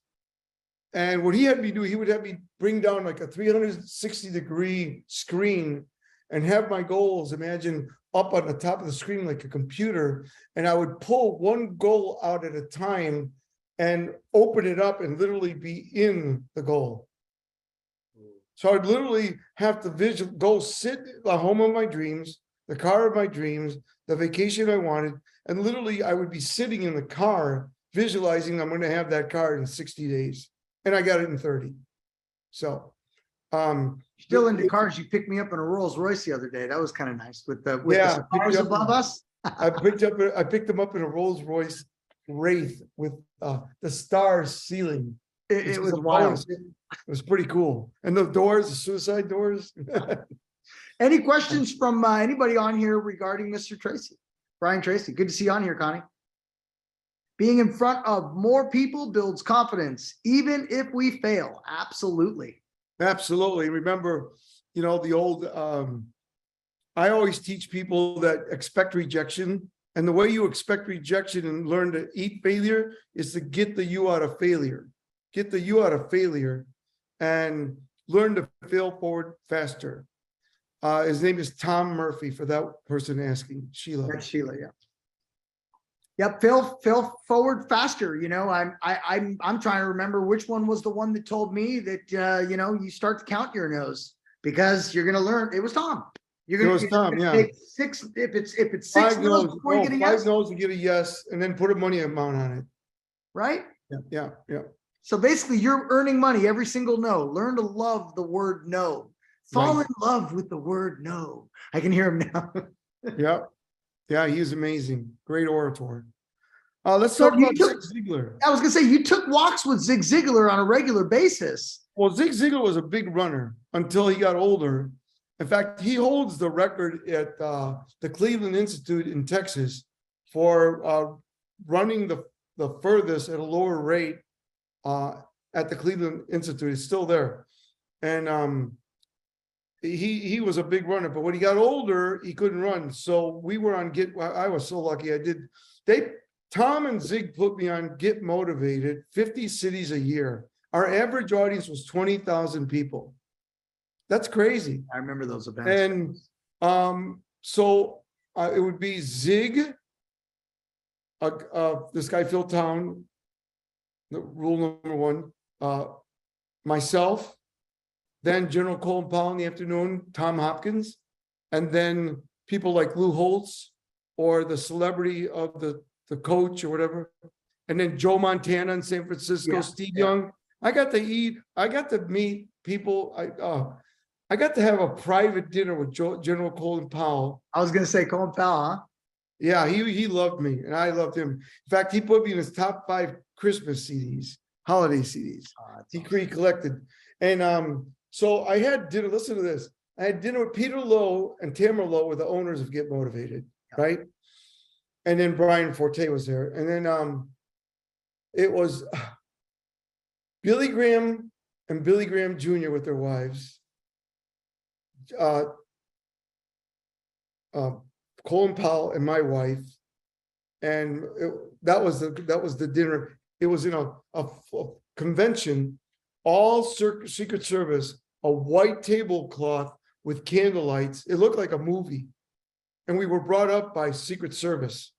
And what he had me do, he would have me bring down like a 360-degree screen and have my goals, imagine, up on the top of the screen like a computer. And I would pull one goal out at a time and open it up and literally be in the goal. So I'd literally have to go sit at the home of my dreams, the car of my dreams, the vacation I wanted, and literally I would be sitting in the car visualizing I'm going to have that car in 60 days. And I got it in 30. So still into cars. You picked me up in a Rolls Royce the other day. That was kind of nice with the stars above us. I picked them up in a Rolls Royce Wraith with the stars ceiling. It was wild. It was pretty cool. And the doors, the suicide doors. Any questions from anybody on here regarding Mr. Tracy? Brian Tracy, good to see you on here, Connie. Being in front of more people builds confidence, even if we fail. Absolutely. Absolutely. Remember, you know, the old, I always teach people that expect rejection. And the way you expect rejection and learn to eat failure is to get the you out of failure. Get the you out of failure and learn to fail forward faster. His name is Tom Murphy, for that person asking. Sheila. That's Sheila, yeah. Yep, fail forward faster. You know, I'm trying to remember which one was the one that told me that you know, you start to count your no's because you're gonna learn. It was Tom. You're gonna take six if it's six no's before you get a yes. 5 no's to get a yes, and then put a money amount on it. Right? Yeah. So basically, you're earning money every single no. Learn to love the word no. Fall in love with the word no. I can hear him now. Yeah, he's amazing. Great orator. Let's talk about Zig Ziglar. I was gonna say, you took walks with Zig Ziglar on a regular basis. Well, Zig Ziglar was a big runner until he got older. In fact, he holds the record at the Cleveland Institute in Texas for running the furthest at a lower rate at the Cleveland Institute. It's still there. And he was a big runner, but when he got older, he couldn't run. So we were on I was so lucky. Tom and Zig put me on Get Motivated, 50 cities a year. Our average audience was 20,000 people. That's crazy. I remember those events. And so it would be Zig, this guy Phil Town, rule number one, myself, then General Colin Powell in the afternoon, Tom Hopkins, and then people like Lou Holtz or the celebrity of the coach or whatever, and then Joe Montana in San Francisco, Steve Young. I got to meet people. I got to have a private dinner with General Colin Powell. I was gonna say Colin Powell, huh? Yeah, he loved me and I loved him. In fact, he put me in his top 5 Christmas CDs, holiday CDs. He collected. And so I had dinner, listen to this. I had dinner with Peter Lowe and Tamara Lowe were the owners of Get Motivated, right? And then Brian Forte was there. And then it was Billy Graham and Billy Graham Jr. with their wives. Colin Powell and my wife, and that was the dinner. It was in a convention, all Secret Service, a white tablecloth with candlelights. It looked like a movie, and we were brought up by Secret Service.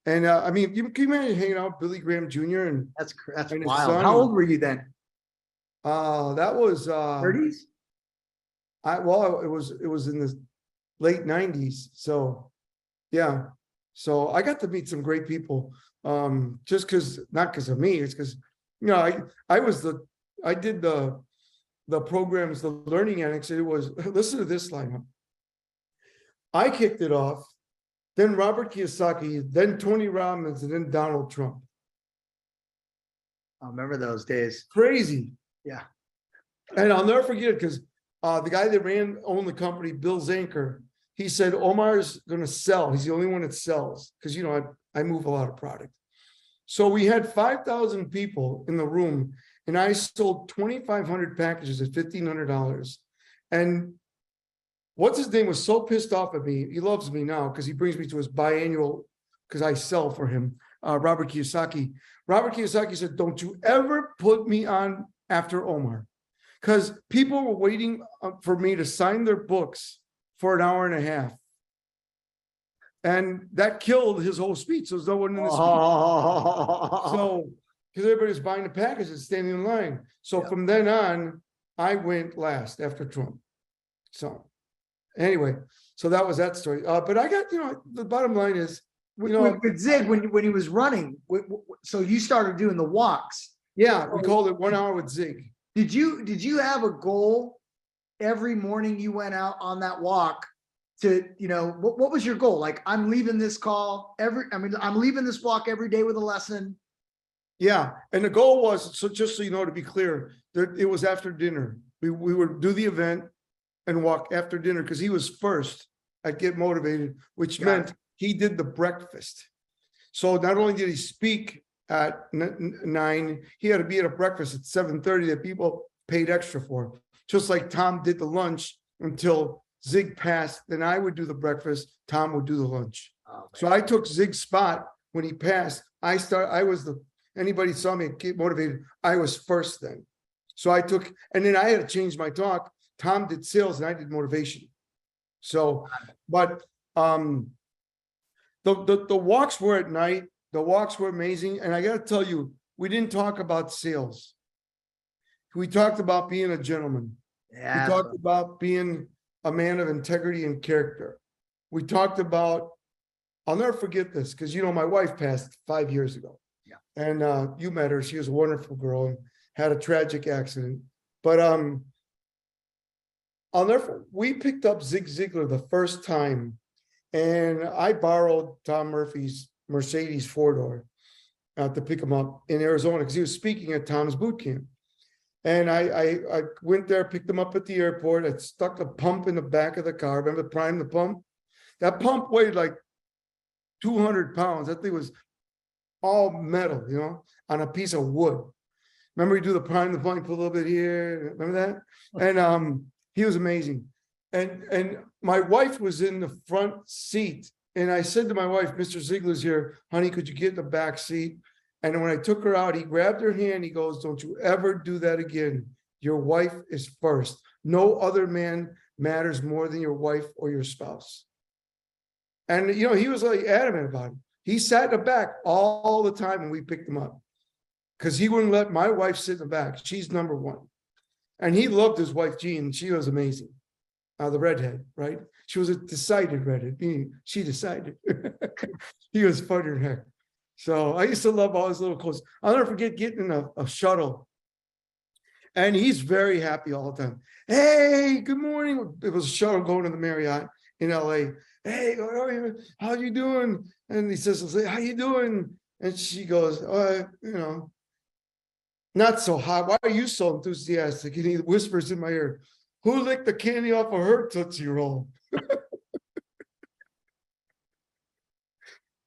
And I mean, can you imagine hanging out with Billy Graham Jr. and That's and his wild. son? How old were you then? That was 30s? it was in the late 90s. So yeah. So I got to meet some great people. Just not because of me, it's because I did the programs, the learning annex. It was, listen to this lineup. I kicked it off, then Robert Kiyosaki, then Tony Robbins, and then Donald Trump. I remember those days. Crazy. Yeah. And I'll never forget it because the guy that owned the company, Bill Zanker, he said, Omar's going to sell. He's the only one that sells because, I move a lot of product. So we had 5,000 people in the room and I sold 2,500 packages at $1,500. And what's his name was so pissed off at me. He loves me now because he brings me to his biannual because I sell for him, Robert Kiyosaki. Robert Kiyosaki said, don't you ever put me on after Omar. Because people were waiting for me to sign their books for an hour and a half. And that killed his whole speech. So there's no one in the speech. So, because everybody's buying the packages, standing in line. So from then on, I went last after Trump. So anyway, so that was that story. But I got, the bottom line is, with Zig, when he was running, so you started doing the walks. Yeah, we called it 1 hour with Zig. Did you have a goal every morning you went out on that walk to, what was your goal? Like, I'm leaving this I'm leaving this walk every day with a lesson. Yeah. And the goal was, so just so you know, to be clear, it was after dinner. We would do the event and walk after dinner because he was first at Get Motivated, which meant he did the breakfast. So not only did he speak at 9, he had to be at a breakfast at 7:30 that people paid extra for. Just like Tom did the lunch until Zig passed, then I would do the breakfast, Tom would do the lunch. So I took Zig's spot when he passed. Anybody saw me at Get Motivated, I was first then. So and then I had to change my talk. Tom did sales and I did motivation. So, but the walks were at night. The walks were amazing. And I got to tell you, we didn't talk about sales. We talked about being a gentleman. Yeah. We talked about being a man of integrity and character. We talked about, I'll never forget this because, my wife passed 5 years ago. Yeah. And you met her. She was a wonderful girl and had a tragic accident. But we picked up Zig Ziglar the first time. And I borrowed Tom Murphy's Mercedes 4-door to pick him up in Arizona because he was speaking at Tom's boot camp. And I went there, picked him up at the airport. I stuck a pump in the back of the car. Remember Prime the pump? That pump weighed like 200 pounds. That thing was all metal, on a piece of wood. Remember we do the Prime the pump, put a little bit here. Remember that? And he was amazing. And my wife was in the front seat. And I said to my wife, Mr. Ziegler's here, honey, could you get in the back seat? And when I took her out, he grabbed her hand. He goes, don't you ever do that again. Your wife is first. No other man matters more than your wife or your spouse. And, he was like adamant about it. He sat in the back all the time when we picked him up because he wouldn't let my wife sit in the back. She's number one. And he loved his wife, Jean. She was amazing. The redhead, right? She was a decided redhead, meaning she decided. He was funny as heck. So I used to love all his little quotes. I'll never forget getting in a shuttle. And he's very happy all the time. Hey, good morning. It was a shuttle going to the Marriott in LA. Hey, how you doing? And he says, how you doing? And she goes, not so hot. Why are you so enthusiastic? And he whispers in my ear, who licked the candy off of her Tootsie Roll?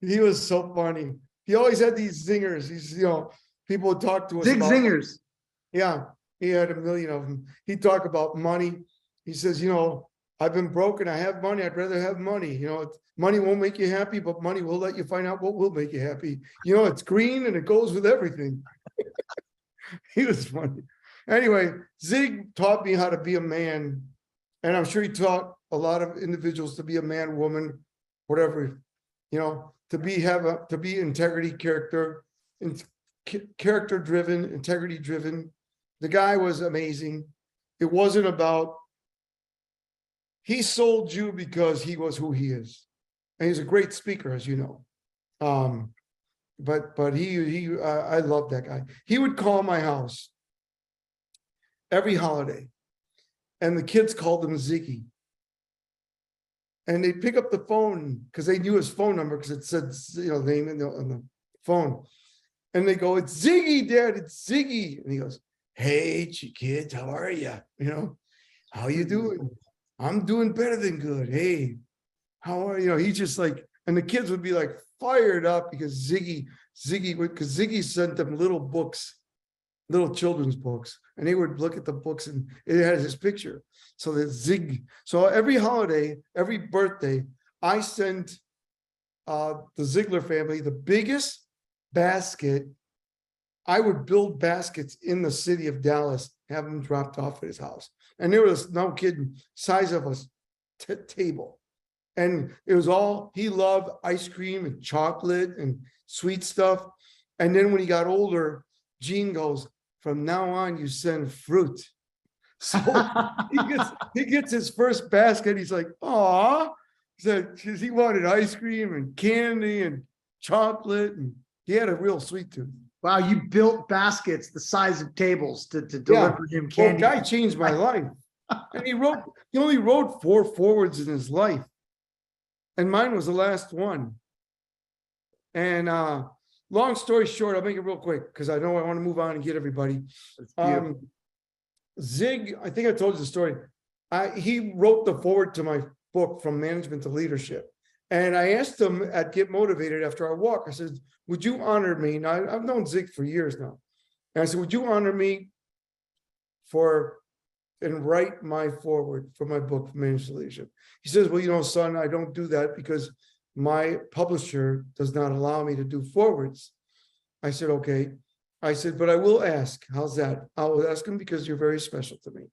He was so funny. He always had these zingers. He's, people would talk to us Zig about. Zingers. Yeah, he had a million of them. He'd talk about money. He says, I've been broken. I have money. I'd rather have money. Money won't make you happy, but money will let you find out what will make you happy. It's green and it goes with everything. He was funny. Anyway, Zig taught me how to be a man. And I'm sure he taught a lot of individuals to be a man, woman, whatever, to be integrity, character driven, integrity driven. The guy was amazing. It wasn't about, he sold you because he was who he is. And he's a great speaker, as you know. But I love that guy. He would call my house every holiday, and the kids called him Ziggy. And they'd pick up the phone because they knew his phone number because it said, the name on the phone. And they go, it's Ziggy, Dad, it's Ziggy. And he goes, hey, kids, how are you? How you doing? I'm doing better than good. Hey, how are you? He's just like, and the kids would be like fired up because Ziggy sent them little books, little children's books, and they would look at the books and it had his picture. So that Zig. So every holiday, every birthday, I sent the Ziglar family the biggest basket. I would build baskets in the city of Dallas, have them dropped off at his house. And there was, no kidding, size of a table. And it was all, he loved ice cream and chocolate and sweet stuff. And then when he got older, Gene goes, from now on, you send fruit. So he gets his first basket. He's like, aw, because he wanted ice cream and candy and chocolate. And he had a real sweet tooth. Wow, you built baskets the size of tables to deliver him candy. Well, guy changed my life. And he only wrote 4 forwards in his life. And mine was the last one. And long story short, I'll make it real quick because I know I want to move on and get everybody. Zig, I think I told you the story. He wrote the forward to my book, From Management to Leadership. And I asked him at Get Motivated after our walk, I said, would you honor me? Now, I've known Zig for years now. And I said, would you honor me and write my forward for my book, From Management to Leadership? He says, well, son, I don't do that because my publisher does not allow me to do forwards. I said, okay. I said, but I will ask. How's that? I will ask him because you're very special to me.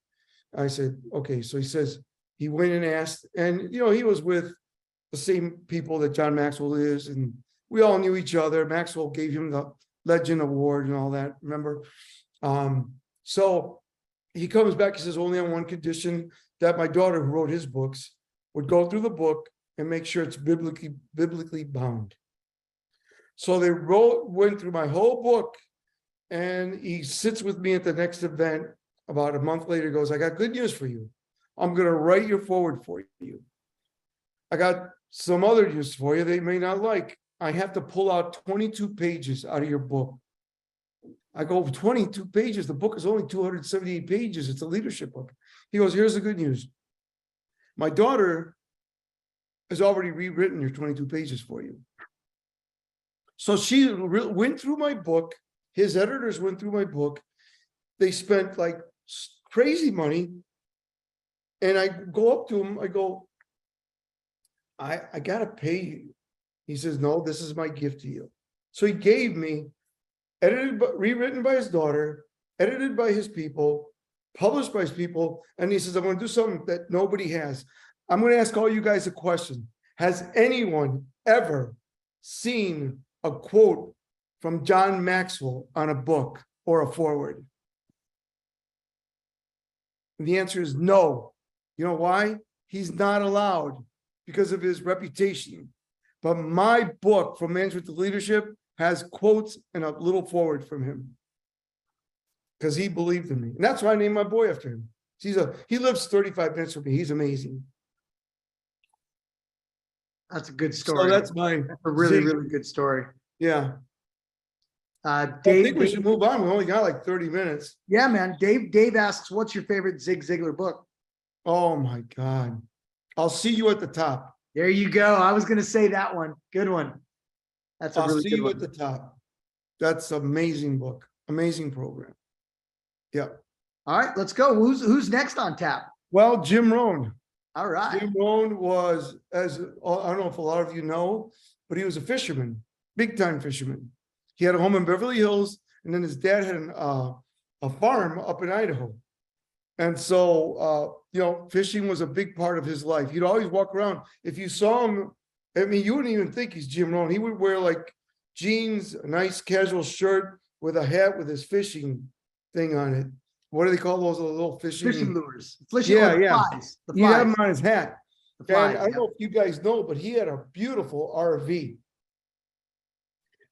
I said, okay. So he says, he went and asked, and he was with the same people that John Maxwell is, and we all knew each other. Maxwell gave him the Legend Award and all that, remember? So he comes back, he says, only on one condition, that my daughter who wrote his books would go through the book and make sure it's biblically bound. So they went through my whole book, and he sits with me at the next event. About a month later, goes, I got good news for you. I'm going to write your forward for you. I got some other news for you they may not like. I have to pull out 22 pages out of your book. I go, 22 pages? The book is only 278 pages. It's a leadership book. He goes, here's the good news. My daughter has already rewritten your 22 pages for you. So she went through my book. His editors went through my book. They spent like crazy money. And I go up to him. I go, I got to pay you. He says, no, this is my gift to you. So he gave me, rewritten by his daughter, edited by his people, published by his people. And he says, I'm going to do something that nobody has. I'm going to ask all you guys a question. Has anyone ever seen a quote from John Maxwell on a book or a forward? And the answer is no. You know why? He's not allowed because of his reputation. But my book, From Management to Leadership, has quotes and a little forward from him. because he believed in me. And that's why I named my boy after him. He lives 35 minutes from me. He's amazing. That's a good So story. that's my That's a really, Zig. really good story. Yeah. I Dave, think we should move on. We only got like 30 minutes. yeah, man. Dave asks, what's your favorite Zig Ziglar book? Oh my God. I'll see you at the top. There you go. I was going to say that one. Good one. That's a I'll really see good you one. at the top. That's amazing book. Amazing program. Yeah. All right, let's go. Who's next on tap? Well, Jim Rohn. All right. Jim Rohn was, I don't know if a lot of you know, but he was a fisherman, big time fisherman. He had a home in Beverly Hills, and then his dad had a farm up in Idaho. And so, fishing was a big part of his life. He'd always walk around. If you saw him, I mean, you wouldn't even think he's Jim Rohn. He would wear like jeans, a nice casual shirt with a hat with his fishing thing on it. What do they call those little Fishing lures. Fishing Yeah, the yeah. flies. The He had flies. him on his hat. The flies, And I don't know if you guys know, but he had a beautiful RV.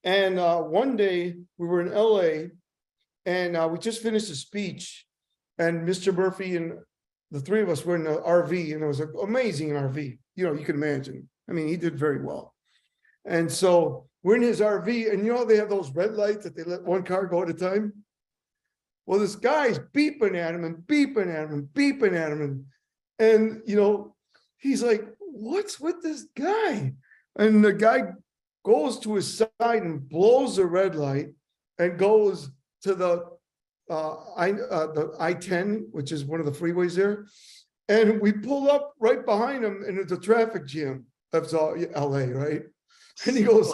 And one day we were in LA and we just finished a speech, and Mr. Murphy and the three of us were in the RV, and it was an amazing RV. You can imagine. I mean, he did very well. And so we're in his RV, and they have those red lights that they let one car go at a time. Well, this guy's beeping at him and beeping at him and beeping at him. And he's like, what's with this guy? And the guy goes to his side and blows the red light and goes to the I-10, which is one of the freeways there. And we pull up right behind him, and it's a traffic jam. That's all LA, right? And he goes,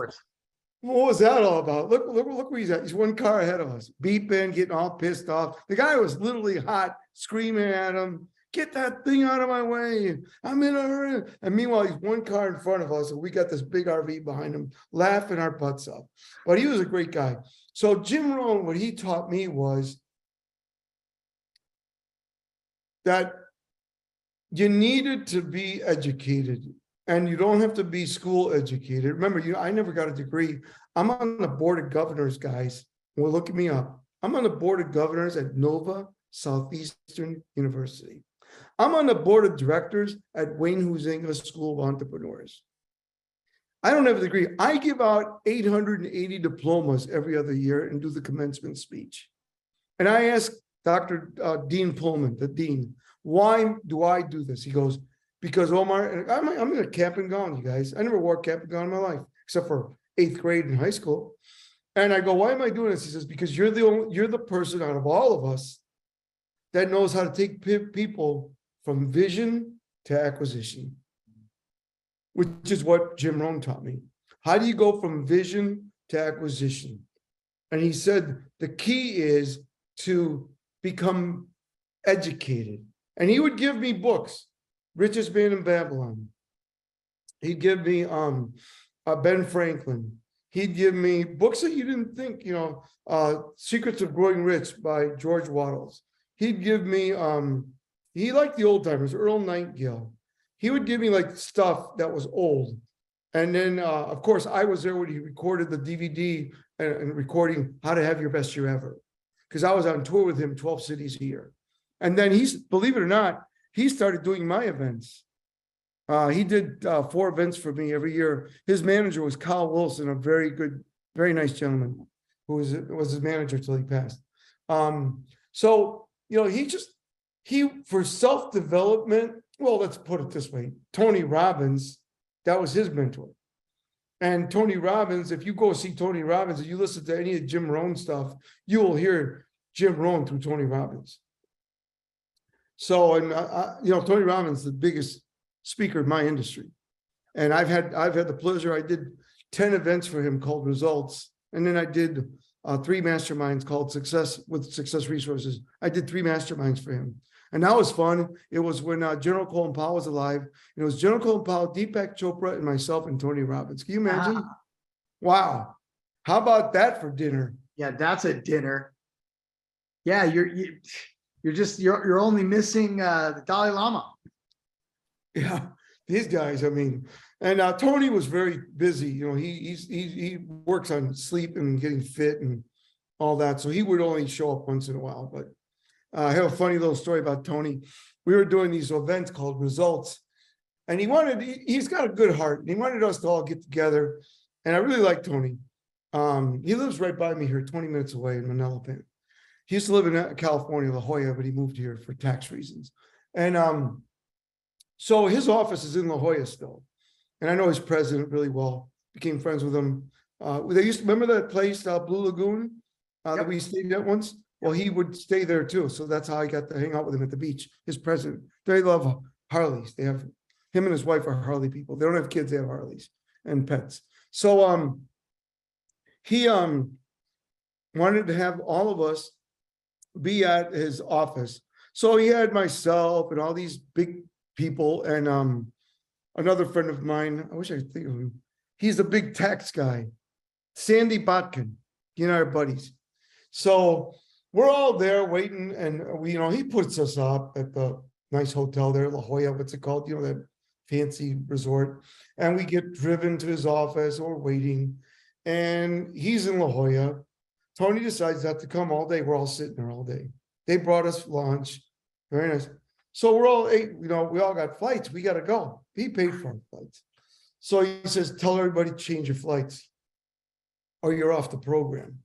what was that all about? Look where he's at. He's one car ahead of us, beeping, getting all pissed off. The guy was literally hot, screaming at him, get that thing out of my way. I'm in a hurry. And meanwhile, he's one car in front of us, and we got this big RV behind him, laughing our butts off. But he was a great guy. So Jim Rohn, what he taught me was that you needed to be educated. And you don't have to be school educated. Remember, I never got a degree. I'm on the board of governors, guys. Well, look me up. I'm on the board of governors at Nova Southeastern University. I'm on the board of directors at Wayne Huizenga School of Entrepreneurs. I don't have a degree. I give out 880 diplomas every other year and do the commencement speech. And I asked Dr. Dean Pullman, the dean, why do I do this? He goes, because Omar, and I'm in a cap and gown, you guys. I never wore a cap and gown in my life, except for 8th grade in high school. And I go, why am I doing this? He says, because you're the person out of all of us that knows how to take people from vision to acquisition, which is what Jim Rohn taught me. How do you go from vision to acquisition? And he said, the key is to become educated. And he would give me books. Richest Man in Babylon. He'd give me Ben Franklin. He'd give me books that you didn't think, Secrets of Growing Rich by George Wattles. He'd give me, he liked the old timers, Earl Nightingale. He would give me like stuff that was old. And then, of course, I was there when he recorded the DVD and recording How to Have Your Best Year Ever. Because I was on tour with him 12 cities a year. And then believe it or not, he started doing my events. He did 4 events for me every year. His manager was Kyle Wilson, a very good, very nice gentleman who was his manager till he passed. So, he for self-development, well, let's put it this way. Tony Robbins, that was his mentor. And Tony Robbins, if you go see Tony Robbins, and you listen to any of Jim Rohn stuff, you will hear Jim Rohn through Tony Robbins. So, and Tony Robbins is the biggest speaker in my industry, and I've had the pleasure. I did 10 events for him called Results, and then I did 3 masterminds called Success with Success Resources. I did 3 masterminds for him, and that was fun. It was when General Colin Powell was alive. It was General Colin Powell, Deepak Chopra, and myself and Tony Robbins. Can you imagine? Wow, how about that for dinner? Yeah, that's a dinner. Yeah, you're only missing the Dalai Lama. Yeah, these guys, I mean, and Tony was very busy. He works on sleep and getting fit, and all that. So he would only show up once in a while. But I have a funny little story about Tony. We were doing these events called Results, and he's got a good heart. And he wanted us to all get together. And I really like Tony. He lives right by me here, 20 minutes away in Manila. He used to live in California, La Jolla, but he moved here for tax reasons. And so his office is in La Jolla still. And I know his president really well, became friends with him. They used to remember that place, Blue Lagoon, that we stayed at once? Well, he would stay there too. So that's how I got to hang out with him at the beach, his president. They love Harleys. They have, him and his wife are Harley people. They don't have kids, they have Harleys and pets. So he wanted to have all of us be at his office. So he had myself and all these big people and another friend of mine. I wish I could think of him. He's a big tax guy, Sandy Botkin. He and I are buddies. So we're all there waiting, and we, he puts us up at the nice hotel there, La Jolla, what's it called? That fancy resort. And we get driven to his office, or waiting, and he's in La Jolla. Tony decides not to come all day. We're all sitting there all day. They brought us lunch. Very nice. So we're all we all got flights. We got to go. He paid for our flights. So he says, tell everybody to change your flights or you're off the program.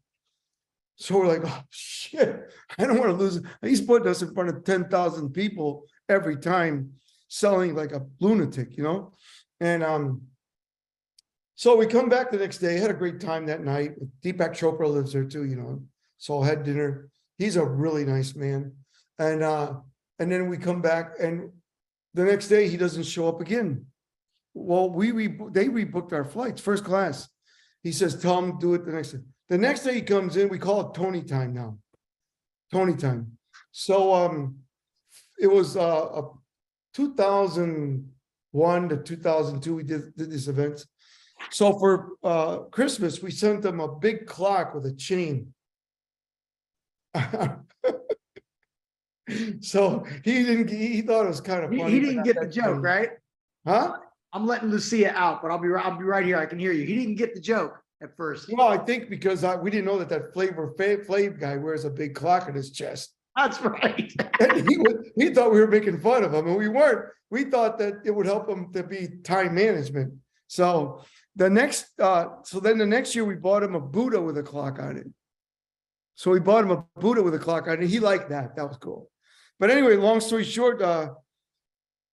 So we're like, oh, shit, I don't want to lose. He's putting us in front of 10,000 people every time, selling like a lunatic, And so we come back the next day, had a great time that night. Deepak Chopra lives there too, So I had dinner. He's a really nice man. And then we come back, and the next day he doesn't show up again. Well, they rebooked our flights, first class. He says, tell him do it the next day. The next day he comes in, we call it Tony time now. Tony time. So it was 2001 to 2002, we did this event. So for Christmas, we sent them a big clock with a chain. So he thought it was kind of funny. He didn't get the joke, right? Huh? I'm letting Lucia out, but I'll be right here. I can hear you. He didn't get the joke at first. Well, I think because we didn't know that Flavor Flav guy wears a big clock in his chest. That's right. And he thought we were making fun of him, and we weren't. We thought that it would help him to be time management. So then the next year we bought him a Buddha with a clock on it. So we bought him a Buddha with a clock on it. He liked that. That was cool. But anyway, long story short,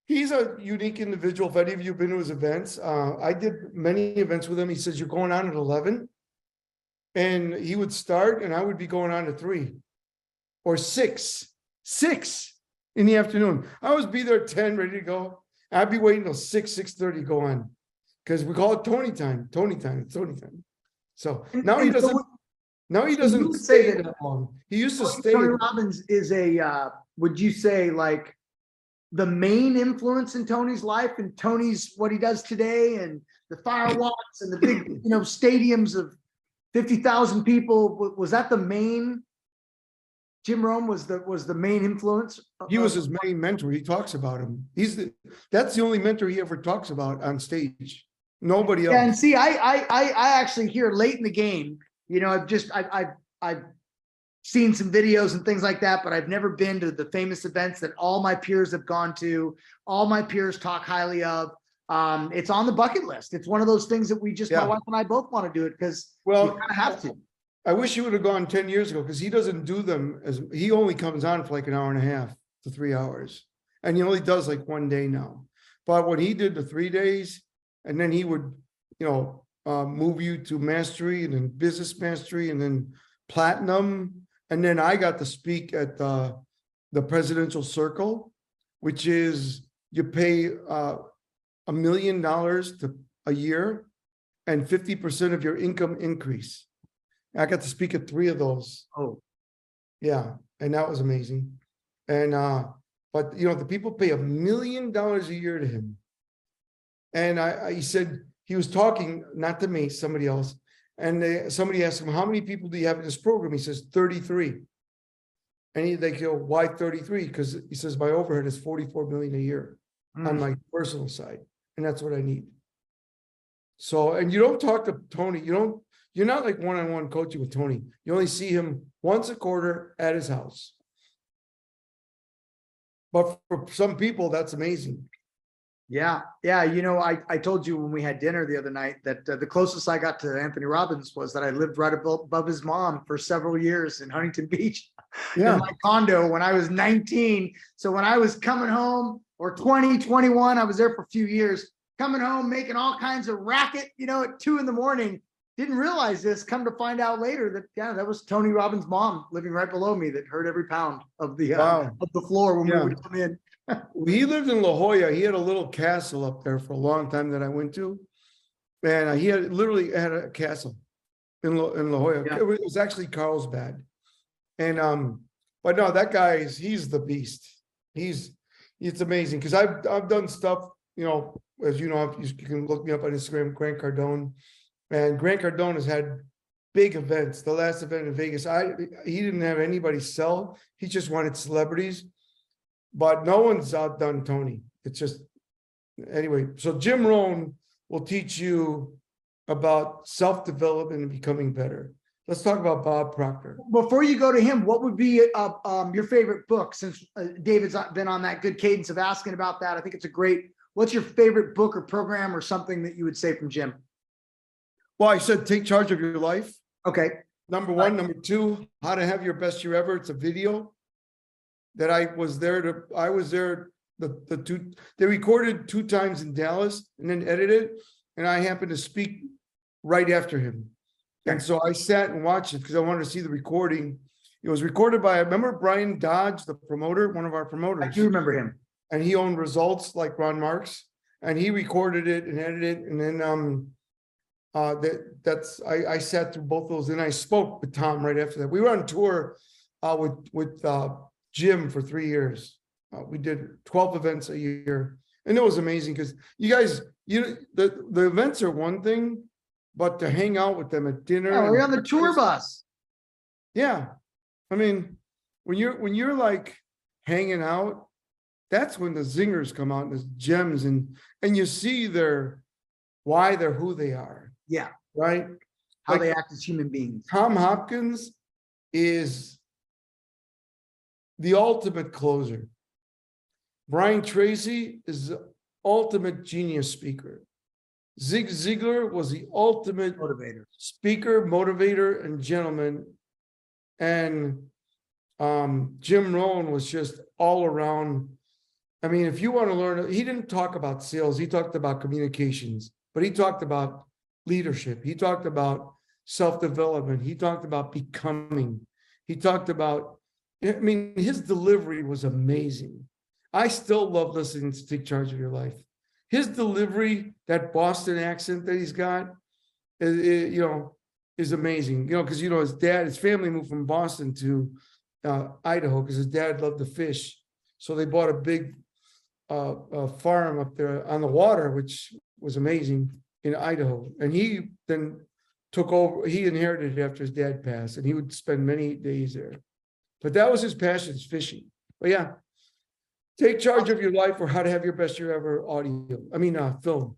he's a unique individual. If any of you have been to his events, I did many events with him. He says, you're going on at 11. And he would start, and I would be going on at 3 or 6 in the afternoon. I always be there at 10, ready to go. I'd be waiting till 6:30 to go on, because we call it Tony time. So now he doesn't. Now he doesn't say that long. He used to stay. Tony Robbins is would you say, like, the main influence in Tony's life, and Tony's what he does today, and the firewalks and the big, stadiums of 50,000 people? Was that the main? Jim Rohn was the main influence. He was his main mentor. He talks about him. That's the only mentor he ever talks about on stage. Nobody else. Yeah, and see, I actually hear late in the game. I've seen some videos and things like that, but I've never been to the famous events that all my peers have gone to. All my peers talk highly of. It's on the bucket list. It's one of those things that my wife and I both want to do it, because you kind of have to. I wish you would have gone 10 years ago, because he doesn't do them he only comes on for like an hour and a half to 3 hours. And he only does like one day now. But when he did the 3 days, and then he would, move you to mastery, and then business mastery, and then platinum. And then I got to speak at the presidential circle, which is you pay $1 million a year and 50% of your income increase. I got to speak at 3 of those. Oh, yeah. And that was amazing. And, but the people pay $1 million a year to him. And he said, he was talking, not to me, somebody else. And somebody asked him, how many people do you have in this program? He says, 33. And they go, why 33? Because he says, my overhead is 44 million a year on my personal side. And that's what I need. So, and you don't talk to Tony, you You're not like one-on-one coaching with Tony. You only see him once a quarter at his house. But for some people, that's amazing. Yeah. Yeah. I told you when we had dinner the other night that the closest I got to Anthony Robbins was that I lived right above his mom for several years in Huntington Beach in my condo when I was 19. So when I was coming home, or 20, 21, I was there for a few years, coming home, making all kinds of racket, at 2 a.m. Didn't realize this, come to find out later that, that was Tony Robbins' mom living right below me that heard every pound of the floor when we would come in. He lived in La Jolla. He had a little castle up there for a long time that I went to. And he had literally had a castle in La Jolla. Yeah. It was actually Carlsbad. And but no, that guy he's the beast. It's amazing because I've done stuff, as you know, you can look me up on Instagram, Grant Cardone. And Grant Cardone has had big events. The last event in Vegas, he didn't have anybody sell. He just wanted celebrities. But no one's outdone Tony. It's just, anyway. So Jim Rohn will teach you about self-development and becoming better. Let's talk about Bob Proctor. Before you go to him, what would be your favorite book? Since David's been on that good cadence of asking about that, I think it's what's your favorite book or program or something that you would say from Jim? Well, I said, take charge of your life. Okay. Number one. Number two, how to have your best year ever. It's a video that I was there. They recorded 2 times in Dallas and then edited, and I happened to speak right after him. And so I sat and watched it because I wanted to see the recording. It was recorded by, remember Brian Dodge, the promoter, one of our promoters. I do remember him. And he owned Results like Ron Marks, and he recorded it and edited it. And then I sat through both those, and I spoke with Tom right after that. We were on tour with Jim for 3 years. We did 12 events a year, and it was amazing because you guys, the events are one thing, but to hang out with them at dinner. Oh, we're on the tour bus. Yeah, I mean, when you're like hanging out, that's when the zingers come out and the gems, and you see why they're who they are. Yeah. Right. How they act as human beings. Tom Hopkins is the ultimate closer. Brian Tracy is the ultimate genius speaker. Zig Ziglar was the ultimate Motivator, speaker, motivator, and gentleman. And Jim Rohn was just all around. I mean, if you want to learn, he didn't talk about sales. He talked about communications, but he talked about leadership. He talked about self-development. He talked about becoming. He talked about, I mean, his delivery was amazing. I still love listening to Take Charge of Your Life. His delivery, that Boston accent that he's got, is amazing. Because his family moved from Boston to Idaho because his dad loved to fish. So they bought a big farm up there on the water, which was amazing in Idaho. And he then took over. He inherited it after his dad passed, and he would spend many days there. But that was his passion, is fishing. But yeah. Take Charge of Your Life, or How to Have Your Best Year Ever film.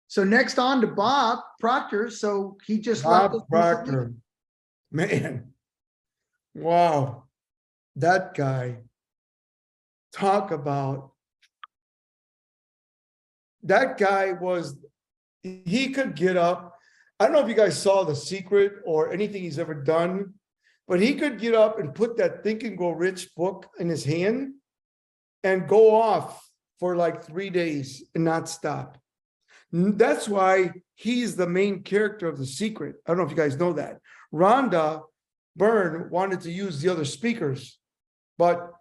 So next on to Bob Proctor. So he just Bob left Proctor. Man. Wow. That guy. Talk about. That guy he could get up. I don't know if you guys saw The Secret or anything he's ever done, but he could get up and put that Think and Grow Rich book in his hand and go off for like 3 days and not stop. That's why he's the main character of The Secret. I don't know if you guys know that. Rhonda Byrne wanted to use the other speakers, but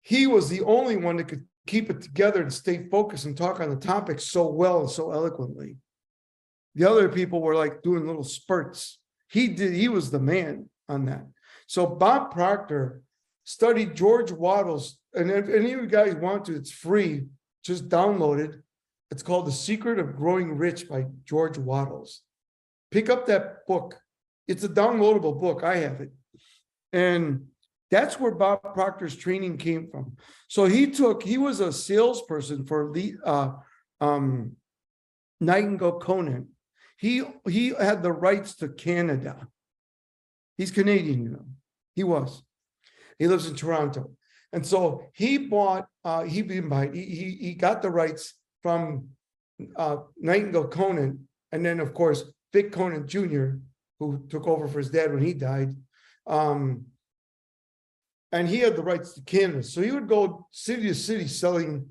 he was the only one that could keep it together and stay focused and talk on the topic so well and so eloquently. The other people were like doing little spurts. He was the man on that. So Bob Proctor studied George Wattles, and if any of you guys want to, it's free. Just download it. It's called The Secret of Growing Rich by George Wattles. Pick up that book. It's a downloadable book. I have it. And that's where Bob Proctor's training came from. So he was a salesperson for Nightingale Conant. He had the rights to Canada. He's Canadian, you know. He was. He lives in Toronto. And so he bought, he got the rights from Nightingale Conant, and then of course Vic Conant Jr., who took over for his dad when he died. And he had the rights to Canada. So he would go city to city selling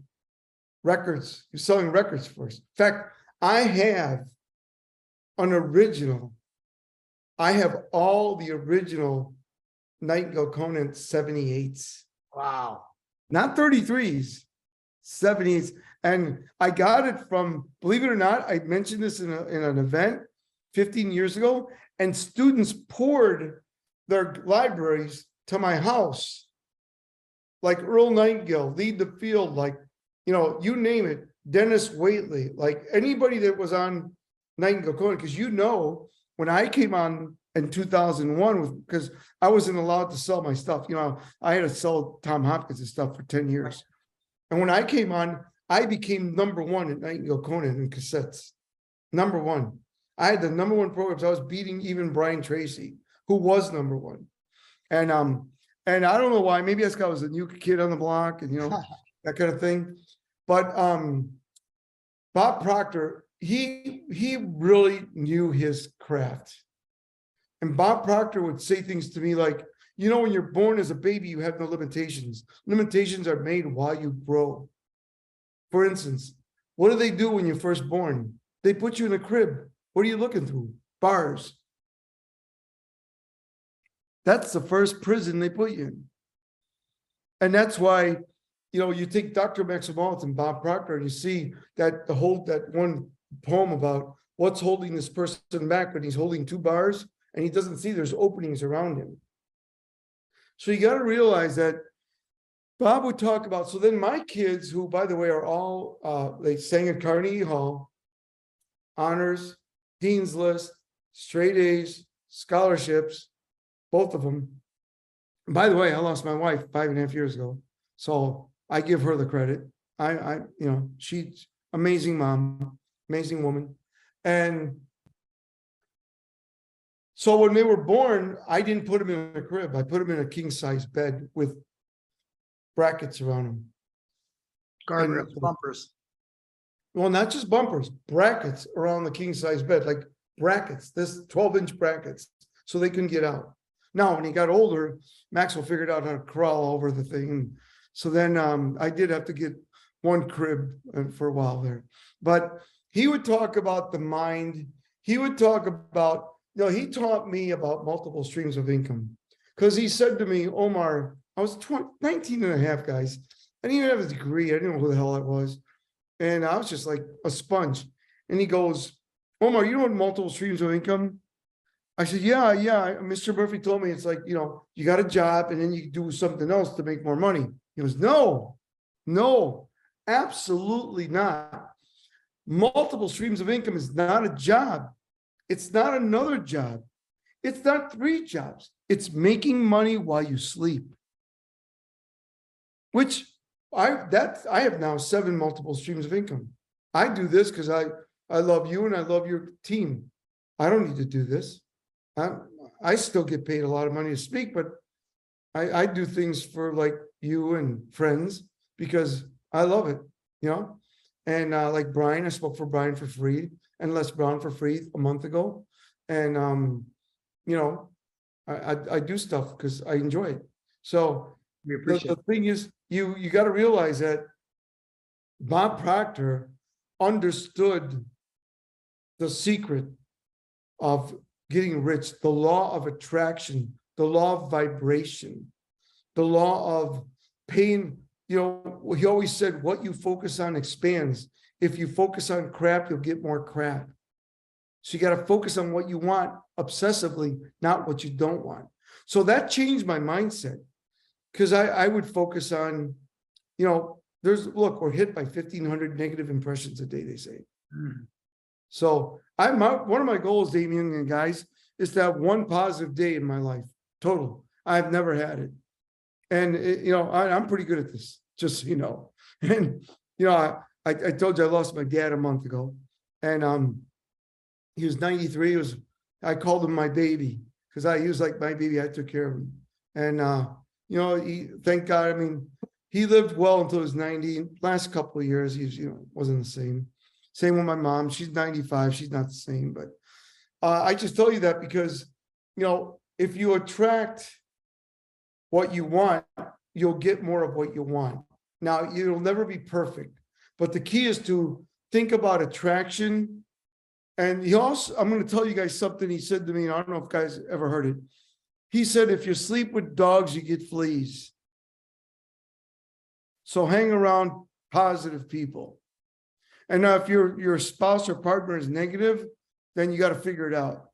records. He was selling records first. In fact, I have an original. I have all the original Nightingale Conant 78s. Wow. Not 33s, 78s. And I got it from, believe it or not, I mentioned this in an event 15 years ago, and students poured their libraries to my house. Like Earl Nightingale, Lead the Field, like, you know, you name it, Dennis Waitley, like anybody that was on Nightingale Conant, because you know, when I came on in 2001, because I wasn't allowed to sell my stuff, you know, I had to sell Tom Hopkins' stuff for 10 years. And when I came on, I became #1 at Nightingale Conant in cassettes. #1. I had the #1 programs. I was beating even Brian Tracy, who was #1. And I don't know why, maybe that's because I was a new kid on the block and, you know, that kind of thing. But Bob Proctor, he really knew his craft. And Bob Proctor would say things to me like, you know, when you're born as a baby, you have no limitations. Limitations are made while you grow. For instance, what do they do when you're first born? They put you in a crib. What are you looking through? Bars. That's the first prison they put you in. And that's why, you know, you take Dr. Maximoff and Bob Proctor and you see that that one poem about what's holding this person back when he's holding 2 bars and he doesn't see there's openings around him. So you got to realize that Bob would talk about, so then my kids, who by the way are all, they sang at Carnegie Hall, honors, Dean's List, straight A's, scholarships, both of them. And by the way, I lost my wife 5.5 years ago. So I give her the credit. You know, she's amazing mom, amazing woman. And so when they were born, I didn't put them in a crib. I put them in a king size bed with brackets around them. Guardrails, bumpers. Well, not just bumpers, brackets around the king size bed, like brackets, this 12-inch brackets, so they couldn't get out. Now, when he got older, Maxwell figured out how to crawl over the thing. So then I did have to get one crib for a while there. But he would talk about the mind. He would talk about, you know, he taught me about multiple streams of income. Because he said to me, Omar, I was 19 and a half, guys. I didn't even have a degree. I didn't know who the hell I was. And I was just like a sponge. And he goes, Omar, you know what multiple streams of income? I said, yeah. Mr. Murphy told me it's like, you know, you got a job and then you do something else to make more money. He goes, no, absolutely not. Multiple streams of income is not a job. It's not another job. It's not 3 jobs. It's making money while you sleep. Which I have now 7 multiple streams of income. I do this because I love you and I love your team. I don't need to do this. I still get paid a lot of money to speak, but I do things for like you and friends because I love it, you know? And like Brian, I spoke for Brian for free and Les Brown for free a month ago. And, you know, I do stuff because I enjoy it. So We appreciate the thing is, you got to realize that Bob Proctor understood the secret of getting rich, the law of attraction, the law of vibration, the law of pain. You know, he always said, what you focus on expands. If you focus on crap, you'll get more crap. So you got to focus on what you want obsessively, not what you don't want. So that changed my mindset because I would focus on, you know, look, we're hit by 1,500 negative impressions a day, they say. Mm. So one of my goals, Damien and guys, is to have one positive day in my life, total. I've never had it. And, you know, I'm pretty good at this, just so you know. And, you know, I told you I lost my dad a month ago. And he was 93. I called him my baby because he was like my baby. I took care of him. And, thank God. I mean, he lived well until he was 90. Last couple of years, he's, wasn't the same. Same with my mom. She's 95. She's not the same. But I just tell you that because, if you attract what you want, you'll get more of what you want. Now, you'll never be perfect, but the key is to think about attraction. And I'm going to tell you guys something he said to me. And I don't know if guys ever heard it. He said, if you sleep with dogs, you get fleas. So hang around positive people. And now if your spouse or partner is negative, then you got to figure it out.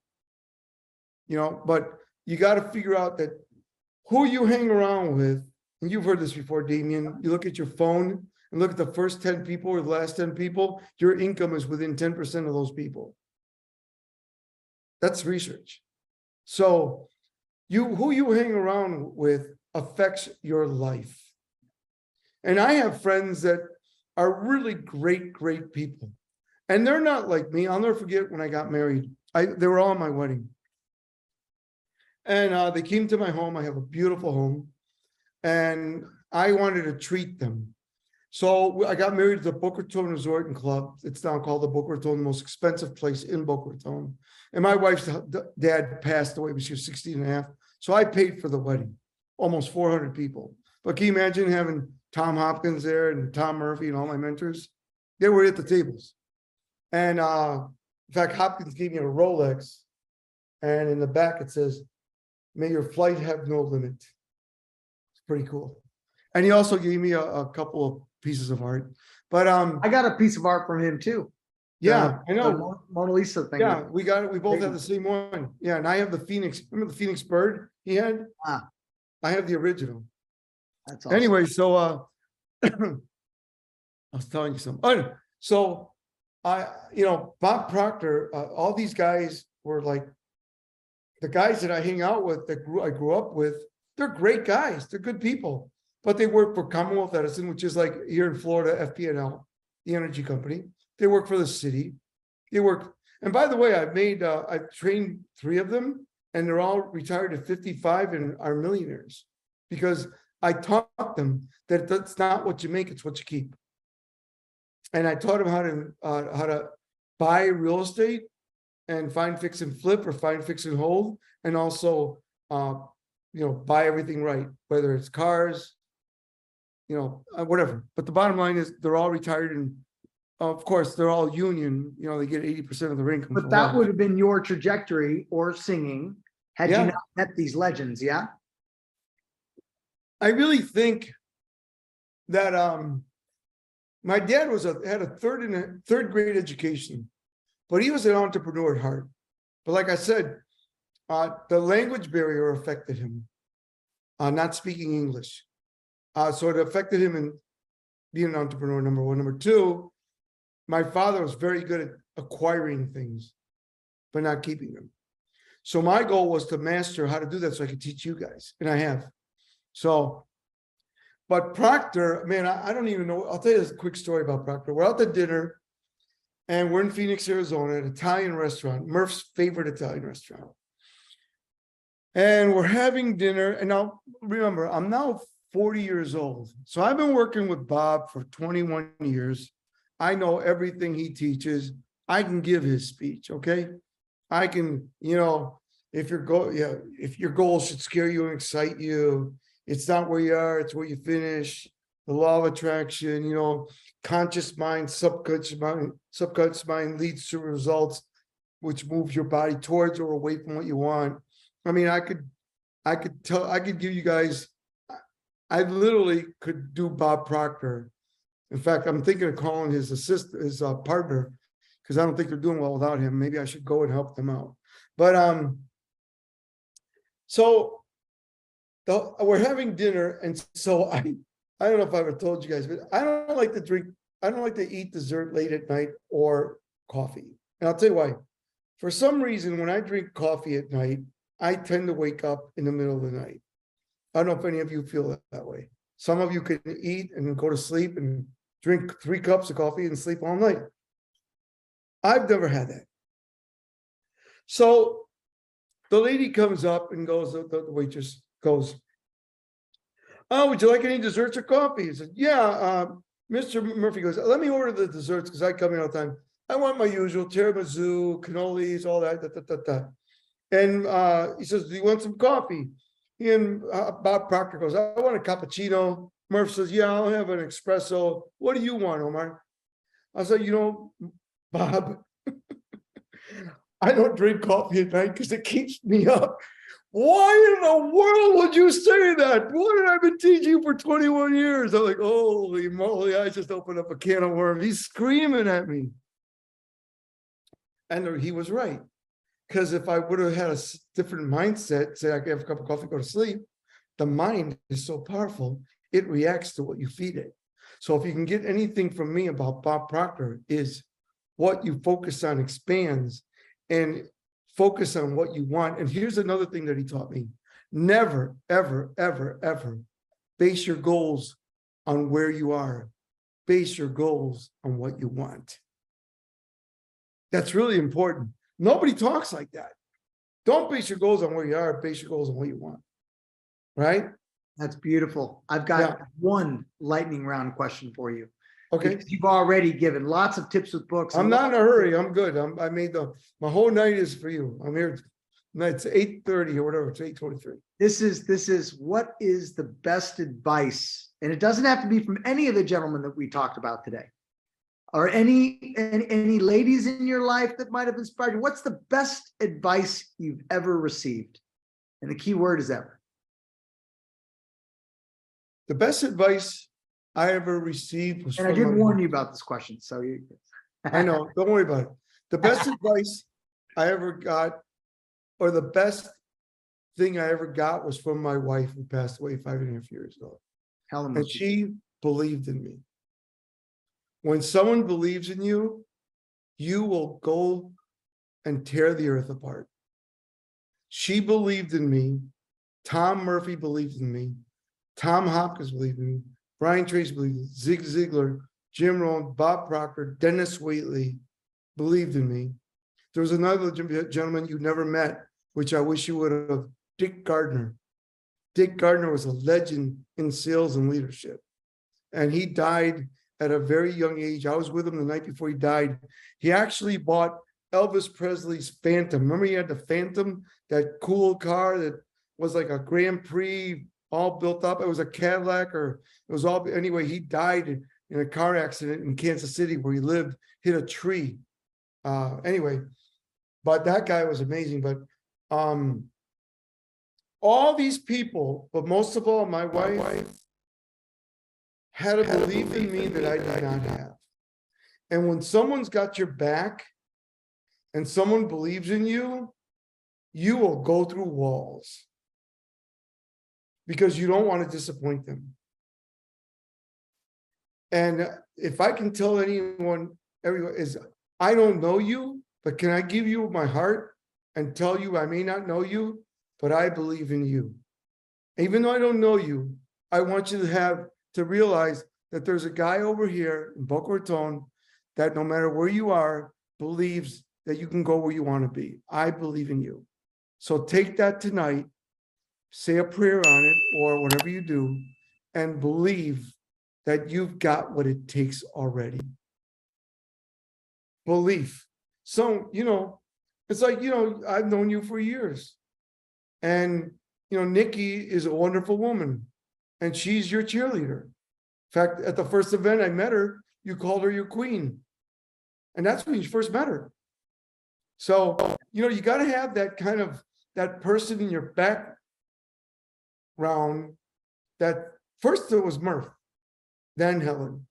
But you got to figure out that who you hang around with, and you've heard this before, Damien, you look at your phone and look at the first 10 people or the last 10 people, your income is within 10% of those people. That's research. So who you hang around with affects your life. And I have friends that are really great, great people. And they're not like me. I'll never forget when I got married. They were all at my wedding. And they came to my home. I have a beautiful home. And I wanted to treat them. So I got married at the Boca Raton Resort and Club. It's now called the Boca Raton, the most expensive place in Boca Raton. And my wife's dad passed away when she was 16 and a half. So I paid for the wedding, almost 400 people. But can you imagine having Tom Hopkins there and Tom Murphy and all my mentors? They were at the tables. And in fact, Hopkins gave me a Rolex. And in the back, it says, "May your flight have no limit." It's pretty cool. And he also gave me a couple of pieces of art. But I got a piece of art from him too. yeah, I The know. Mona Lisa thing. Yeah, we got it. We both have the same one. Yeah, and I have the Phoenix. Remember the Phoenix bird he had? Ah, I have the original. that's awesome. Anyway, so I was telling you something. Oh, so Bob Proctor, all these guys were like the guys that I hang out with that I grew up with. They're great guys. They're good people, but they work for Commonwealth Edison, which is like here in Florida, FPNL, the energy company. They work for the city. They work. And by the way, I've trained 3 of them, and they're all retired at 55 and are millionaires because I taught them that that's not what you make, it's what you keep. And I taught them how to buy real estate and find, fix, and flip, or find, fix, and hold, and also buy everything right, whether it's cars, whatever. But the bottom line is they're all retired, and of course they're all union. They get 80% of their income. But that would have been your trajectory or singing had you not met these legends. Yeah. I really think that my dad had a third grade education, but he was an entrepreneur at heart. But like I said, the language barrier affected him, not speaking English. So it affected him in being an entrepreneur, number one. Number two, my father was very good at acquiring things, but not keeping them. So my goal was to master how to do that so I could teach you guys, and I have. So, but Proctor, man, I don't even know. I'll tell you a quick story about Proctor. We're out to dinner, and we're in Phoenix, Arizona, at an Italian restaurant, Murph's favorite Italian restaurant. And we're having dinner. And now, remember, I'm now 40 years old. So I've been working with Bob for 21 years. I know everything he teaches. I can give his speech, okay? I can, if your goal should scare you and excite you, it's not where you are, it's where you finish. The law of attraction, conscious mind, subconscious mind leads to results which moves your body towards or away from what you want. I mean, I could give you guys, I literally could do Bob Proctor. In fact, I'm thinking of calling his partner, because I don't think they're doing well without him. Maybe I should go and help them out. But so we're having dinner, and so I don't know if I ever told you guys, but I don't like to eat dessert late at night or coffee. And I'll tell you why. For some reason, when I drink coffee at night, I tend to wake up in the middle of the night. I don't know if any of you feel that way. Some of you can eat and go to sleep and drink 3 cups of coffee and sleep all night. I've never had that. So the lady comes up and goes, the waitress goes, "Oh, would you like any desserts or coffee?" He said, "Yeah." Mr. Murphy goes, "Let me order the desserts because I come in all the time. I want my usual tiramisu, cannolis, all that, And he says, "Do you want some coffee?" And Bob Proctor goes, "I want a cappuccino." Murph says, "Yeah, I'll have an espresso. What do you want, Omar?" I said, "Bob, I don't drink coffee at night because it keeps me up." "Why in the world would you say that? What have I been teaching you for 21 years? I'm like, holy moly, I just opened up a can of worms. He's screaming at me. And he was right. Because if I would have had a different mindset, say I could have a cup of coffee, go to sleep, the mind is so powerful, it reacts to what you feed it. So if you can get anything from me about Bob Proctor is what you focus on expands, and focus on what you want. And here's another thing that he taught me. Never, ever, ever, ever base your goals on where you are. Base your goals on what you want. That's really important. Nobody talks like that. Don't base your goals on where you are, base your goals on what you want. Right? That's beautiful. I've got one lightning round question for you. Okay. Because you've already given lots of tips with books. I'm not in a hurry. I'm good. I made my whole night is for you. I'm here. It's 8:30 or whatever. It's 8:23. This is what is the best advice? And it doesn't have to be from any of the gentlemen that we talked about today. Or any ladies in your life that might have inspired you. What's the best advice you've ever received? And the key word is ever. The best advice I ever received was And I did warn you about this question, so you. I know, don't worry about it. The best advice I ever got, or the best thing I ever got, was from my wife, who passed away 5.5 years ago. Helen, And she believed in me. When someone believes in you, you will go and tear the earth apart. She believed in me. Tom Murphy believed in me. Tom Hopkins believed in me. Brian Tracy believed in me. Zig Ziglar, Jim Rohn, Bob Proctor, Dennis Waitley believed in me. There was another gentleman you never met, which I wish you would have, Dick Gardner. Dick Gardner was a legend in sales and leadership. And he died at a very young age. I was with him the night before he died. He actually bought Elvis Presley's Phantom. Remember he had the Phantom, that cool car that was like a Grand Prix, all built up. It was a Cadillac, or it was all, anyway, he died in a car accident in Kansas City where he lived, hit a tree. Anyway, but that guy was amazing. But all these people, but most of all, my wife had a belief in me that I did not have. And when someone's got your back and someone believes in you, you will go through walls because you don't want to disappoint them. And if I can tell everyone is, I don't know you, but can I give you my heart and tell you I may not know you, but I believe in you. Even though I don't know you, I want you to realize that there's a guy over here in Boca Raton that no matter where you are, believes that you can go where you want to be. I believe in you. So take that tonight, say a prayer on it, or whatever you do, and believe that you've got what it takes already. Belief. So, it's like, I've known you for years. And, Nikki is a wonderful woman, and she's your cheerleader. In fact, at the first event I met her, you called her your queen. And that's when you first met her. So, you got to have that kind of, that person in your background that first it was Murph, then Helen,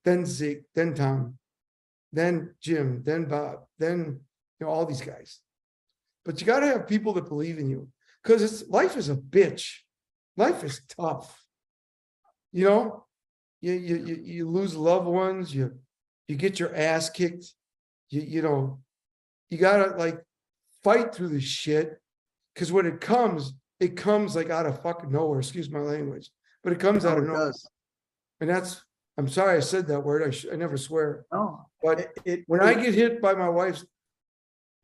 then Zig, then Tom, then Jim, then Bob, then, all these guys. But you got to have people that believe in you, because life is a bitch. Life is tough. You lose loved ones, you get your ass kicked, you gotta fight through this shit, because when it comes like out of fucking nowhere, excuse my language, but it comes out of nowhere. And that's, I'm sorry I said that word, I never swear. No, but when I get hit by my wife's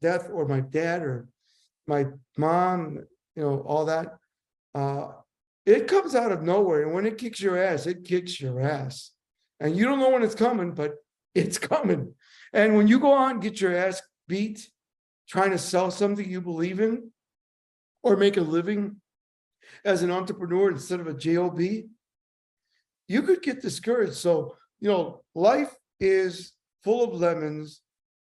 death or my dad or my mom, all that, it comes out of nowhere. And when it kicks your ass, it kicks your ass. And you don't know when it's coming, but it's coming. And when you go out and get your ass beat trying to sell something you believe in or make a living as an entrepreneur instead of a job, you could get discouraged. So, life is full of lemons,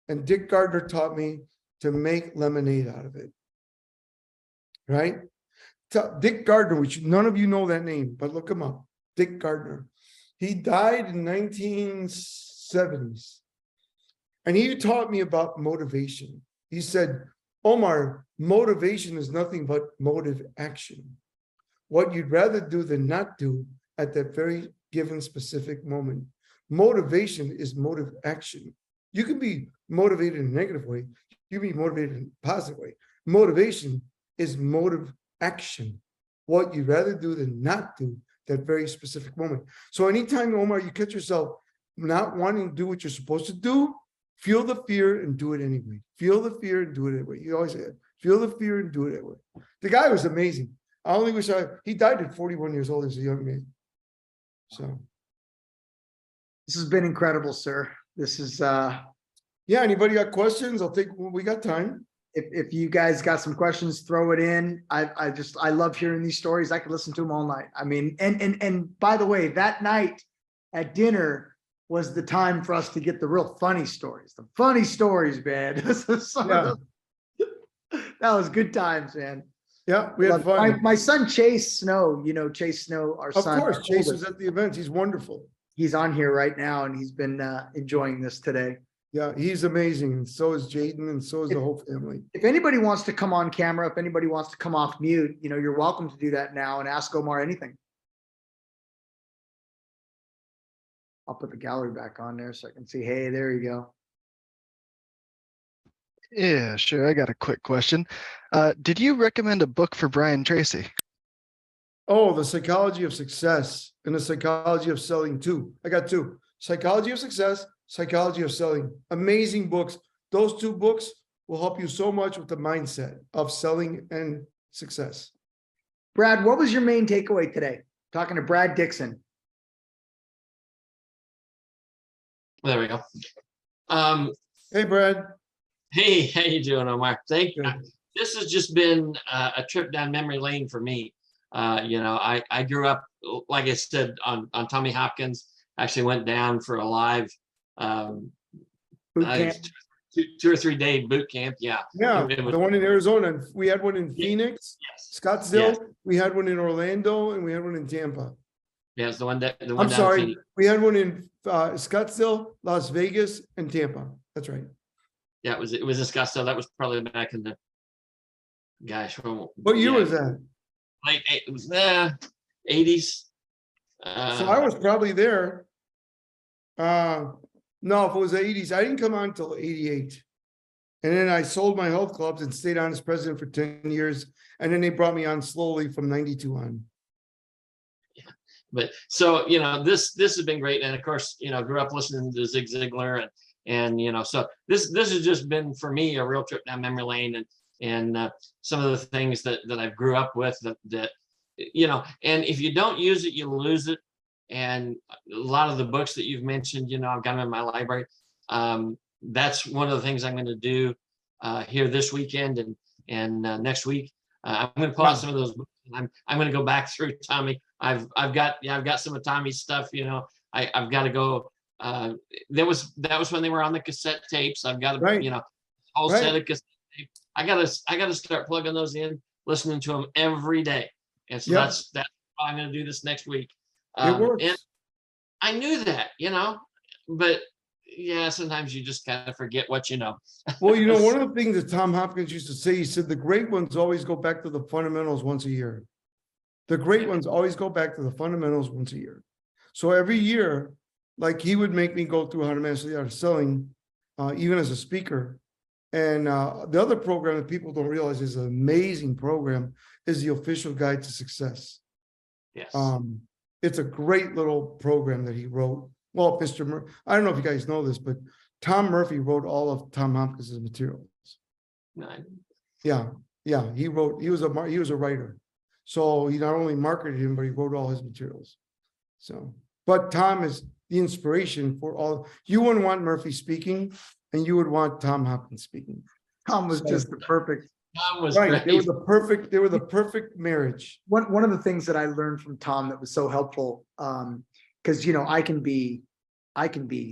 and Dick Gardner taught me to make lemonade out of it. Right? Dick Gardner, which none of you know that name, but look him up. Dick Gardner. He died in 1970s. And he taught me about motivation. He said, Omar, motivation is nothing but motive action. What you'd rather do than not do at that very given specific moment. Motivation is motive action. You can be motivated in a negative way. You can be motivated in a positive way. Motivation is motive action. What you'd rather do than not do that very specific moment. So anytime, Omar, you catch yourself not wanting to do what you're supposed to do, feel the fear and do it anyway. Feel the fear and do it anyway. You always say it. Feel the fear and do it anyway. The guy was amazing. I only wish he died at 41 years old as a young man. So. This has been incredible, sir. This is, yeah, anybody got questions? We got time. If you guys got some questions, throw it in. I love hearing these stories. I could listen to them all night. I mean, and by the way, that night at dinner was the time for us to get the real funny stories. The funny stories, man. That was good times, man. Yeah, we had fun. My son Chase Snow, Chase Snow, our son. Of course, Chase was at the event. He's wonderful. He's on here right now, and he's been enjoying this today. Yeah, he's amazing. And so is Jaden, and so is the whole family. If anybody wants to come on camera, if anybody wants to come off mute, you're welcome to do that now and ask Omar anything. I'll put the gallery back on there so I can see. Hey, there you go. Yeah, sure. I got a quick question. Did you recommend a book for Brian Tracy? Oh, The Psychology of Success and The Psychology of Selling too. I got two. Psychology of Success, Psychology of Selling. Amazing books. Those two books will help you so much with the mindset of selling and success. Brad, what was your main takeaway today? Talking to Brad Dixon. There we go. Hey, Brad. Hey, how you doing, Omar? Thank you. Good. This has just been a trip down memory lane for me. I grew up, like I said, on Tommy Hopkins. Actually went down for a live Boot camp. 2 or 3 day boot camp. Yeah. Yeah, It was- the one in Arizona. We had one in Phoenix, Yes. Scottsdale. Yes. We had one in Orlando, and we had one in Tampa. Yeah, it's the one that. I'm sorry. We had one in Scottsdale, Las Vegas, and Tampa. That's right. Yeah, it was in Scottsdale. That was probably back in the. Gosh, What year was that? Like it was 80s. So I was probably there. No, if it was the 80s, I didn't come on until 88. And then I sold my health clubs and stayed on as president for 10 years. And then they brought me on slowly from 92 on. But so this has been great, and of course grew up listening to Zig Ziglar, and so this has just been for me a real trip down memory lane, and some of the things that I grew up with that and if you don't use it, you lose it. And a lot of the books that you've mentioned, I've got them in my library. That's one of the things I'm going to do here this weekend and next week. I'm going to pull out some of those books. I'm going to go back through Tommy. I've got some of Tommy's stuff. I've got to go. That was when they were on the cassette tapes. I've got a whole set of cassette tapes. I gotta start plugging those in, listening to them every day. And so that's what I'm going to do this next week. It works. And I knew that, but yeah, sometimes you just kind of forget what you know. Well, one of the things that Tom Hopkins used to say, he said, the great ones always go back to the fundamentals once a year. The great ones always go back to the fundamentals once a year. So every year, like he would make me go through How to Master the Art of Selling, even as a speaker. And the other program that people don't realize is an amazing program is the Official Guide to Success. Yes. It's a great little program that he wrote. Well, I don't know if you guys know this, but Tom Murphy wrote all of Tom Hopkins' materials. Yeah, yeah, he was a writer. So he not only marketed him, but he wrote all his materials. So, but Tom is the inspiration for all. You wouldn't want Murphy speaking, and you would want Tom Hopkins speaking. Tom was just the perfect. Tom was Right, great. they were the perfect marriage. One of the things that I learned from Tom that was so helpful, because I can be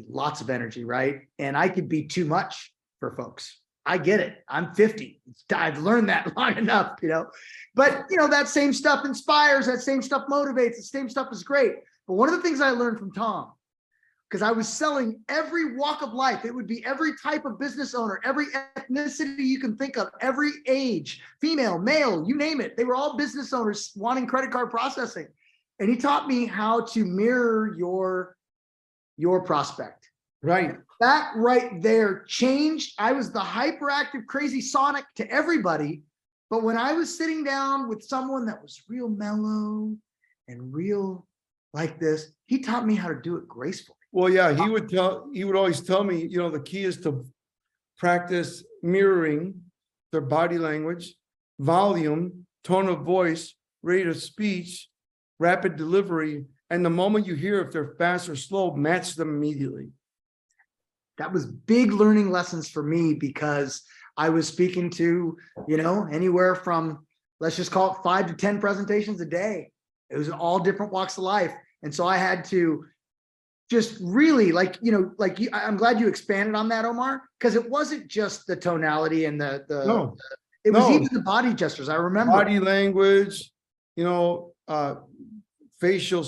lots of energy, right? And I could be too much for folks. I get it. I'm 50. I've learned that long enough, But that same stuff inspires, that same stuff motivates, the same stuff is great. But one of the things I learned from Tom, because I was selling every walk of life, it would be every type of business owner, every ethnicity you can think of, every age, female, male, you name it. They were all business owners wanting credit card processing. And he taught me how to mirror your prospect. Right. That right there changed. I was the hyperactive, crazy Sonic to everybody. But when I was sitting down with someone that was real mellow and real like this, he taught me how to do it gracefully. Well, yeah, he would always tell me, the key is to practice mirroring their body language, volume, tone of voice, rate of speech, rapid delivery. And the moment you hear if they're fast or slow, match them immediately. That was big learning lessons for me because I was speaking to, anywhere from, let's just call it 5 to 10 presentations a day. It was all different walks of life. And so I had to just really I'm glad you expanded on that, Omar, because it wasn't just the tonality and it was even the body gestures. I remember body language, facial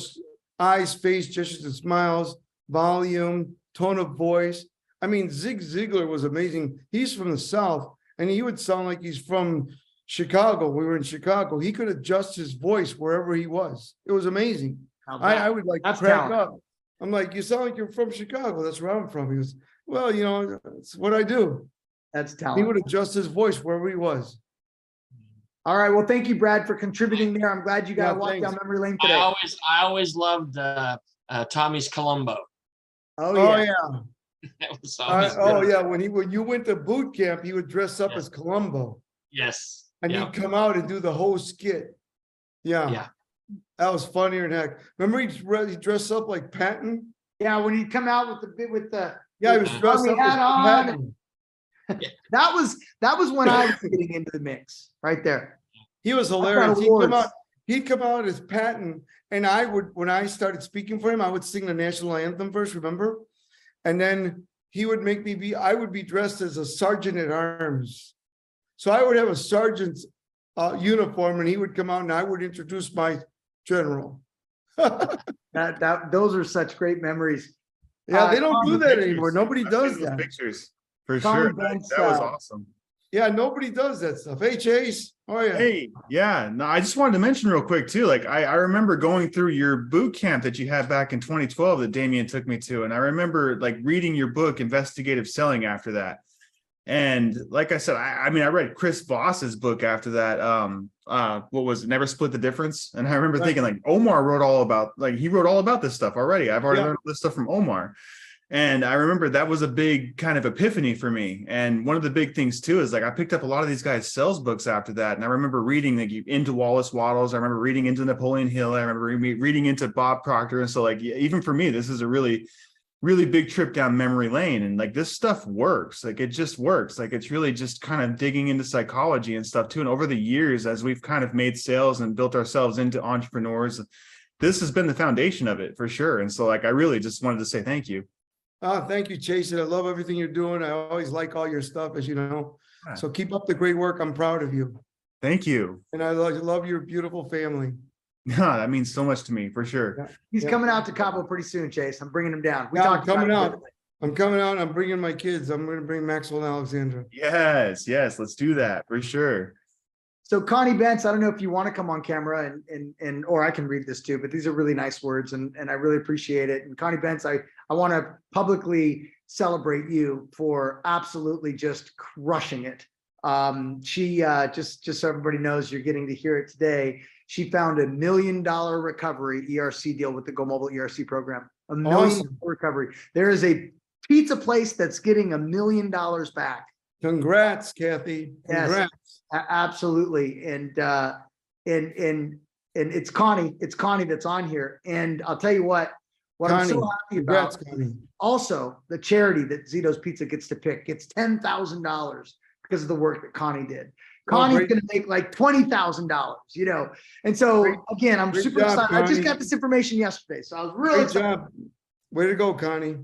eyes, face gestures and smiles, volume, tone of voice. I mean, Zig Ziglar was amazing. He's from the South and he would sound like he's from Chicago. We were in Chicago. He could adjust his voice wherever he was. It was amazing. I would crack up. I'm like, you sound like you're from Chicago. That's where I'm from. He goes, well, it's what I do. That's talent. He would adjust his voice wherever he was. All right. Well, thank you, Brad, for contributing there. I'm glad you got to walk down memory lane today. I always loved Tommy's Columbo. Oh yeah. That was yeah. When you went to boot camp, he would dress up as Columbo. Yes. And he'd come out and do the whole skit. Yeah. That was funnier than heck. Remember he dressed up like Patton? Yeah, when he'd come out with the he was dressed up as Patton. That was when I was getting into the mix right there. He was hilarious. He'd come out as Patton, and when I started speaking for him, I would sing the national anthem first, remember? And then he would make me I would be dressed as a sergeant at arms. So I would have a sergeant's uniform, and he would come out and I would introduce my general. Those are such great memories. Yeah, they don't do that anymore. Nobody does that. Pictures for sure. That was awesome. Yeah, nobody does that stuff. Hey, Chase. Oh yeah. Hey, yeah. No, I just wanted to mention real quick too. I remember going through your boot camp that you had back in 2012 that Damien took me to, and I remember reading your book, Investigative Selling, after that. And like I said, I read Chris Voss's book after that. What was it? Never Split the Difference. And I remember thinking Omar wrote all about he wrote all about this stuff already. I've already learned all this stuff from Omar. And I remember that was a big kind of epiphany for me. And one of the big things too is I picked up a lot of these guys' sales books after that. And I remember reading into Wallace Wattles. I remember reading into Napoleon Hill. I remember reading into Bob Proctor. And so even for me, this is a really big trip down memory lane. And this stuff works. It just works. It's really just kind of digging into psychology and stuff too. And over the years, as we've kind of made sales and built ourselves into entrepreneurs, this has been the foundation of it for sure. And so I really just wanted to say thank you. Thank you, Chase. I love everything you're doing. I always like all your stuff, as you know. So keep up the great work. I'm proud of you. Thank you. And I love your beautiful family. No, that means so much to me for sure. He's coming out to Cabo pretty soon, Chase. I'm bringing him down. I'm coming out. I'm bringing my kids. I'm going to bring Maxwell and Alexandra. Yes. Let's do that for sure. So Connie Bentz, I don't know if you want to come on camera and or I can read this too, but these are really nice words and I really appreciate it. And Connie Bentz, I want to publicly celebrate you for absolutely just crushing it. She just so everybody knows, you're getting to hear it today. She found $1 million recovery ERC deal with the Go Mobile ERC program. $1 million recovery. There is a pizza place that's getting $1 million back Congrats, Kathy. Yes. Congrats. Absolutely. And it's Connie that's on here. And I'll tell you what I'm so Connie, happy congrats, about. Connie. Also, the charity that Zito's Pizza gets to pick gets $10,000 because of the work that Connie did. Connie's great. going to make like $20,000, you know? And so Great- again, I'm great super job, excited. I just Connie. got this information yesterday. So I was really Great excited. job. Way to go, Connie.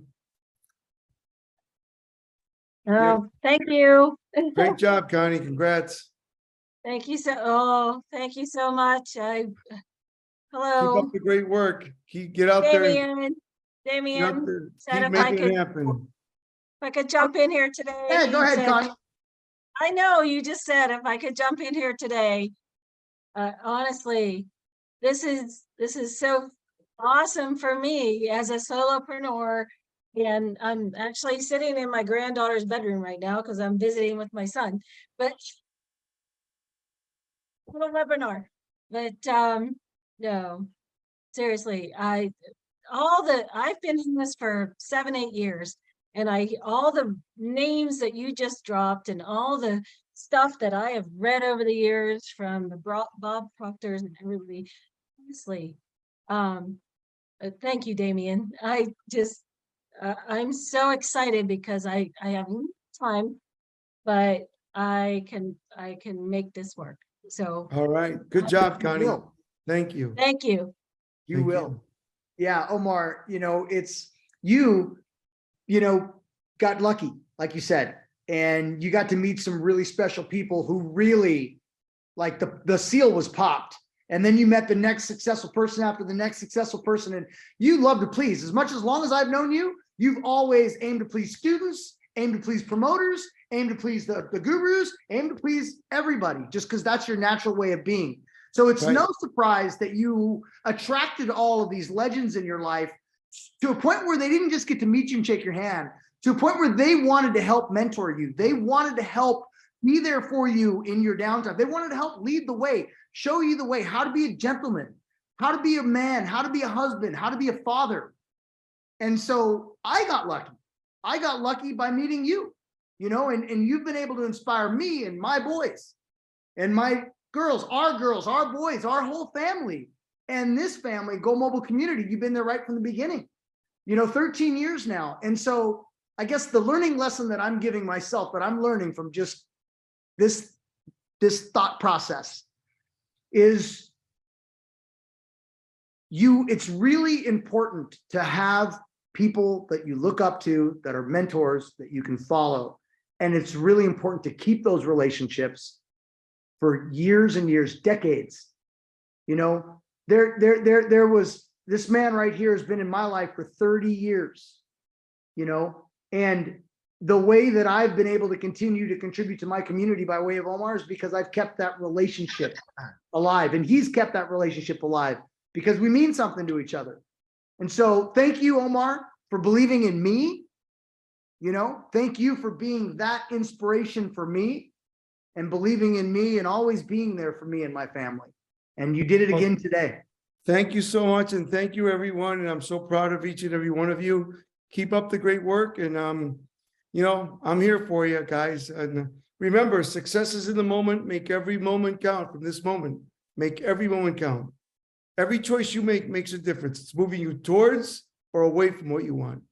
Oh, thank you. Great job, Connie. Congrats. Thank you thank you so much. Keep Hello, up the great work. Get out there. Damien. Get out Damien there. said Keep if I making could, it happen. jump in here today. Yeah, go you ahead, said- Connie. I know you just said if I could jump in here today. Honestly, this is so awesome for me as a solopreneur. And I'm actually sitting in my granddaughter's bedroom right now because I'm visiting with my son. But little webinar. But no, seriously, I've been in this for 7-8 years, and all the names that you just dropped and all the stuff that I have read over the years from the Bob Proctors and everybody, honestly, thank you, Damien. I'm so excited because I have little time, but I can make this work. So All right. Good job, You Connie. will. Thank you. thank you. You Thank will. Yeah, Omar, it's you got lucky, like you said, and you got to meet some really special people who really, like, the seal was popped. And then you met the next successful person after the next successful person, and you love to please. As long as I've known you, you've always aimed to please students, aimed to please promoters, aimed to please the gurus, aimed to please everybody, just because that's your natural way of being. So it's Right. no surprise that you attracted all of these legends in your life to a point where they didn't just get to meet you and shake your hand, to a point where they wanted to help mentor you. They wanted to help be there for you in your downtime. They wanted to help lead the way, show you the way, how to be a gentleman, how to be a man, how to be a husband, how to be a father. And so I got lucky. I got lucky by meeting you, and you've been able to inspire me and my boys and my girls, our boys, our whole family, and this family, Go Mobile Community. You've been there right from the beginning, 13 years now. And so I guess the learning lesson that I'm giving myself, that I'm learning from just this thought process is it's really important to have people that you look up to, that are mentors that you can follow. And it's really important to keep those relationships for years and years, decades. There was this man right here has been in my life for 30 years, and the way that I've been able to continue to contribute to my community by way of Omar is because I've kept that relationship alive, and he's kept that relationship alive because we mean something to each other. And so thank you, Omar, for believing in me. Thank you for being that inspiration for me and believing in me and always being there for me and my family. And you did it again today. Thank you so much. And thank you, everyone. And I'm so proud of each and every one of you. Keep up the great work. And, I'm here for you guys. And remember, success is in the moment. Make every moment count from this moment. Make every moment count. Every choice you make makes a difference. It's moving you towards or away from what you want.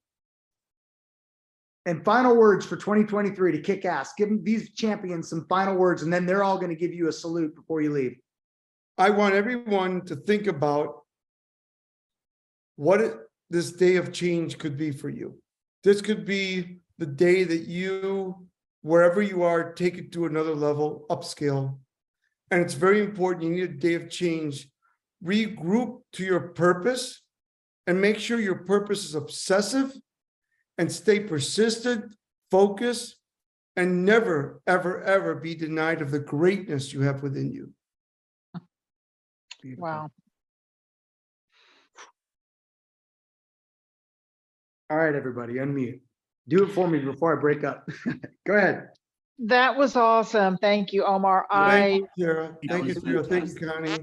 And final words for 2023 to kick ass. Give them, these champions, some final words, and then they're all going to give you a salute before you leave. I want everyone to think about this day of change could be for you. This could be the day that you, wherever you are, take it to another level, upscale. And it's very important. You need a day of change. Regroup to your purpose and make sure your purpose is obsessive and stay persistent, focused, and never, ever, ever be denied of the greatness you have within you. Beautiful. Wow. All right, everybody, unmute. Do it for me before I break up. Go ahead. That was awesome. Thank you, Omar. Thank you, Sarah. Thank you, Sarah. Thank you, Connie.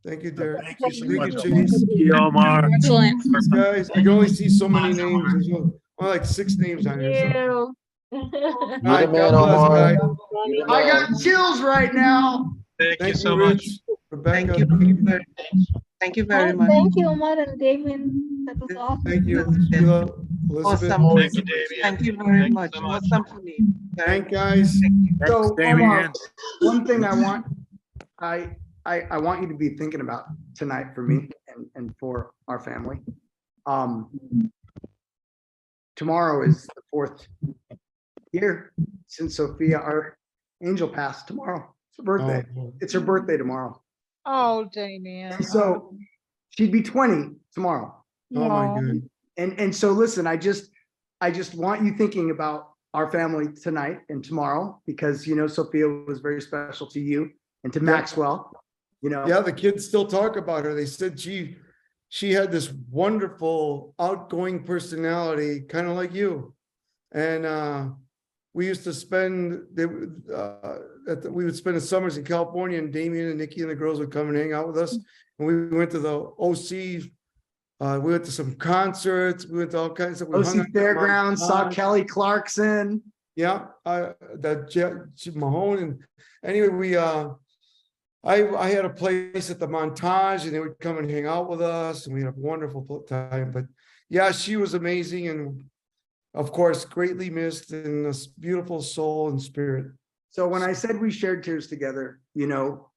Thank you, Derek. Thank you so Thank much. you, Chase. Omar. Excellent. Thanks, guys. I can only see so many names. There's only like 6 names on here. So You. All You're right, the man, God bless, Omar. guys. You're the I man. got chills right now. Thank you Thank so you, much. Rich, Rebecca. Thank you very, thank you very much. Thank you, Omar and Damien. That was awesome. Thank you, This has been Sheila, Elizabeth. awesome. Thank you, Damien. Thank you very Thank you much. so much. Awesome for me. Thank guys. So Damien. Omar, one thing I want you to be thinking about tonight for me and for our family. Tomorrow is the 4th year since Sophia, our angel, passed tomorrow. It's her birthday. Oh, It's her birthday tomorrow. Oh, Damien. And so she'd be 20 tomorrow. oh my God. And so listen, I just want you thinking about our family tonight and tomorrow, because you know Sophia was very special to you and to Maxwell. You know, Yeah, the kids still talk about her. They said she had this wonderful outgoing personality, kind of like you. And we used to spend we would spend the summers in California, and Damien and Nikki and the girls would come and hang out with us. And we went to the OC. We went to some concerts. We went to all kinds of. We hung OC out at Fairgrounds, saw Montage. Kelly Clarkson. Yeah, Mahone. And anyway, I had a place at the Montage, and they would come and hang out with us, and we had a wonderful time. But yeah, she was amazing, and of course, greatly missed, and a beautiful soul and spirit. So when I said we shared tears together, you know,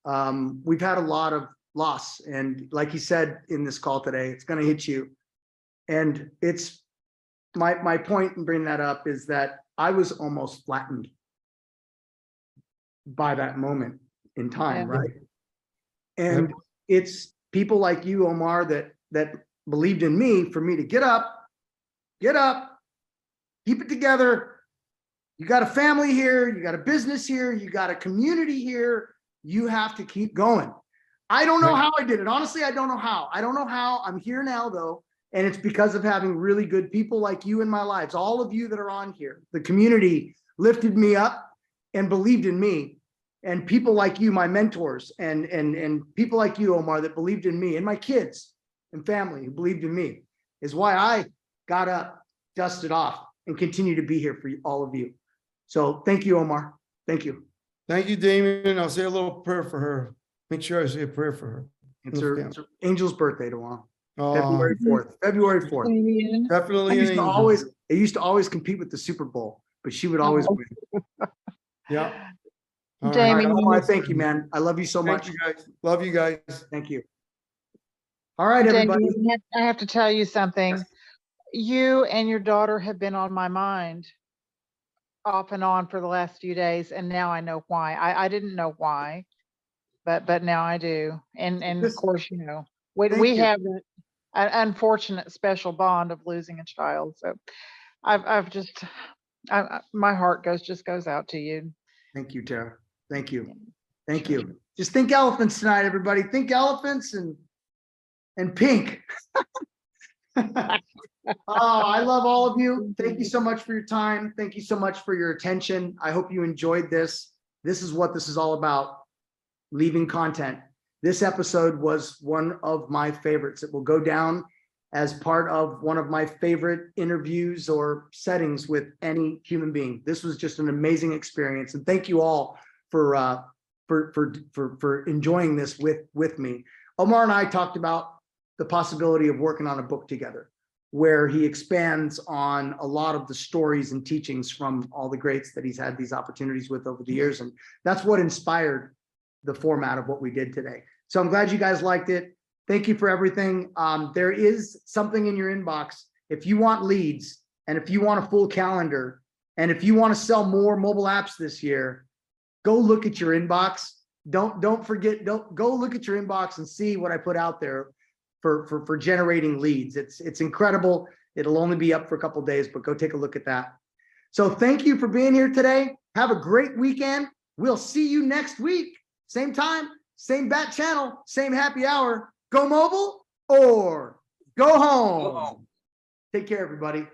we've had a lot of loss, and like you said in this call today, it's going to hit you. And it's my point in bringing that up is that I was almost flattened by that moment in time, Yeah. right? And it's people like you, Omar, that believed in me for me to get up, keep it together. You got a family here, you got a business here, you got a community here. You have to keep going. I don't know how I did it. Honestly, I don't know how. I'm here now though. And it's because of having really good people like you in my lives. All of you that are on here, the community lifted me up and believed in me. And people like you, my mentors, and people like you, Omar, that believed in me, and my kids and family who believed in me, is why I got up, dusted off, and continue to be here for all of you. So thank you, Omar. Thank you. Thank you, Damien. I'll say a little prayer for her. Make sure I say a prayer for her. It's her Angel's birthday tomorrow. Oh, February 4th. February 4th. Damien. definitely I an used to angel. always compete with the Super Bowl, but she would always win. Yeah. All right. Damien. Omar, thank you, man. I love you so Thank much. you guys. Love you guys. Thank you. All right, everybody. Damien, I have to tell you something. You and your daughter have been on my mind off and on for the last few days, and now I know why. I didn't know why, but now I do. And of This- course, you know, we Thank you. have an unfortunate special bond of losing a child. So I've just my heart goes out to you. Thank you, Tara. Thank you. Thank you. Just think elephants tonight, everybody. Think elephants and pink. Oh, I love all of you. Thank you so much for your time. Thank you so much for your attention. I hope you enjoyed this. This is what this is all about, leaving content. This episode was one of my favorites. It will go down as part of one of my favorite interviews or settings with any human being. This was just an amazing experience. And thank you all for enjoying this with me. Omar and I talked about the possibility of working on a book together, where he expands on a lot of the stories and teachings from all the greats that he's had these opportunities with over the years. And that's what inspired the format of what we did today. So I'm glad you guys liked it. Thank you for everything. There is something in your inbox. If you want leads, and if you want a full calendar, and if you want to sell more mobile apps this year, go look at your inbox. Don't forget, go look at your inbox and see what I put out there for generating leads. It's incredible. It'll only be up for a couple of days, but go take a look at that. So thank you for being here today. Have a great weekend. We'll see you next week. Same time, same bat channel, same happy hour. Go mobile or go home. Take care, everybody.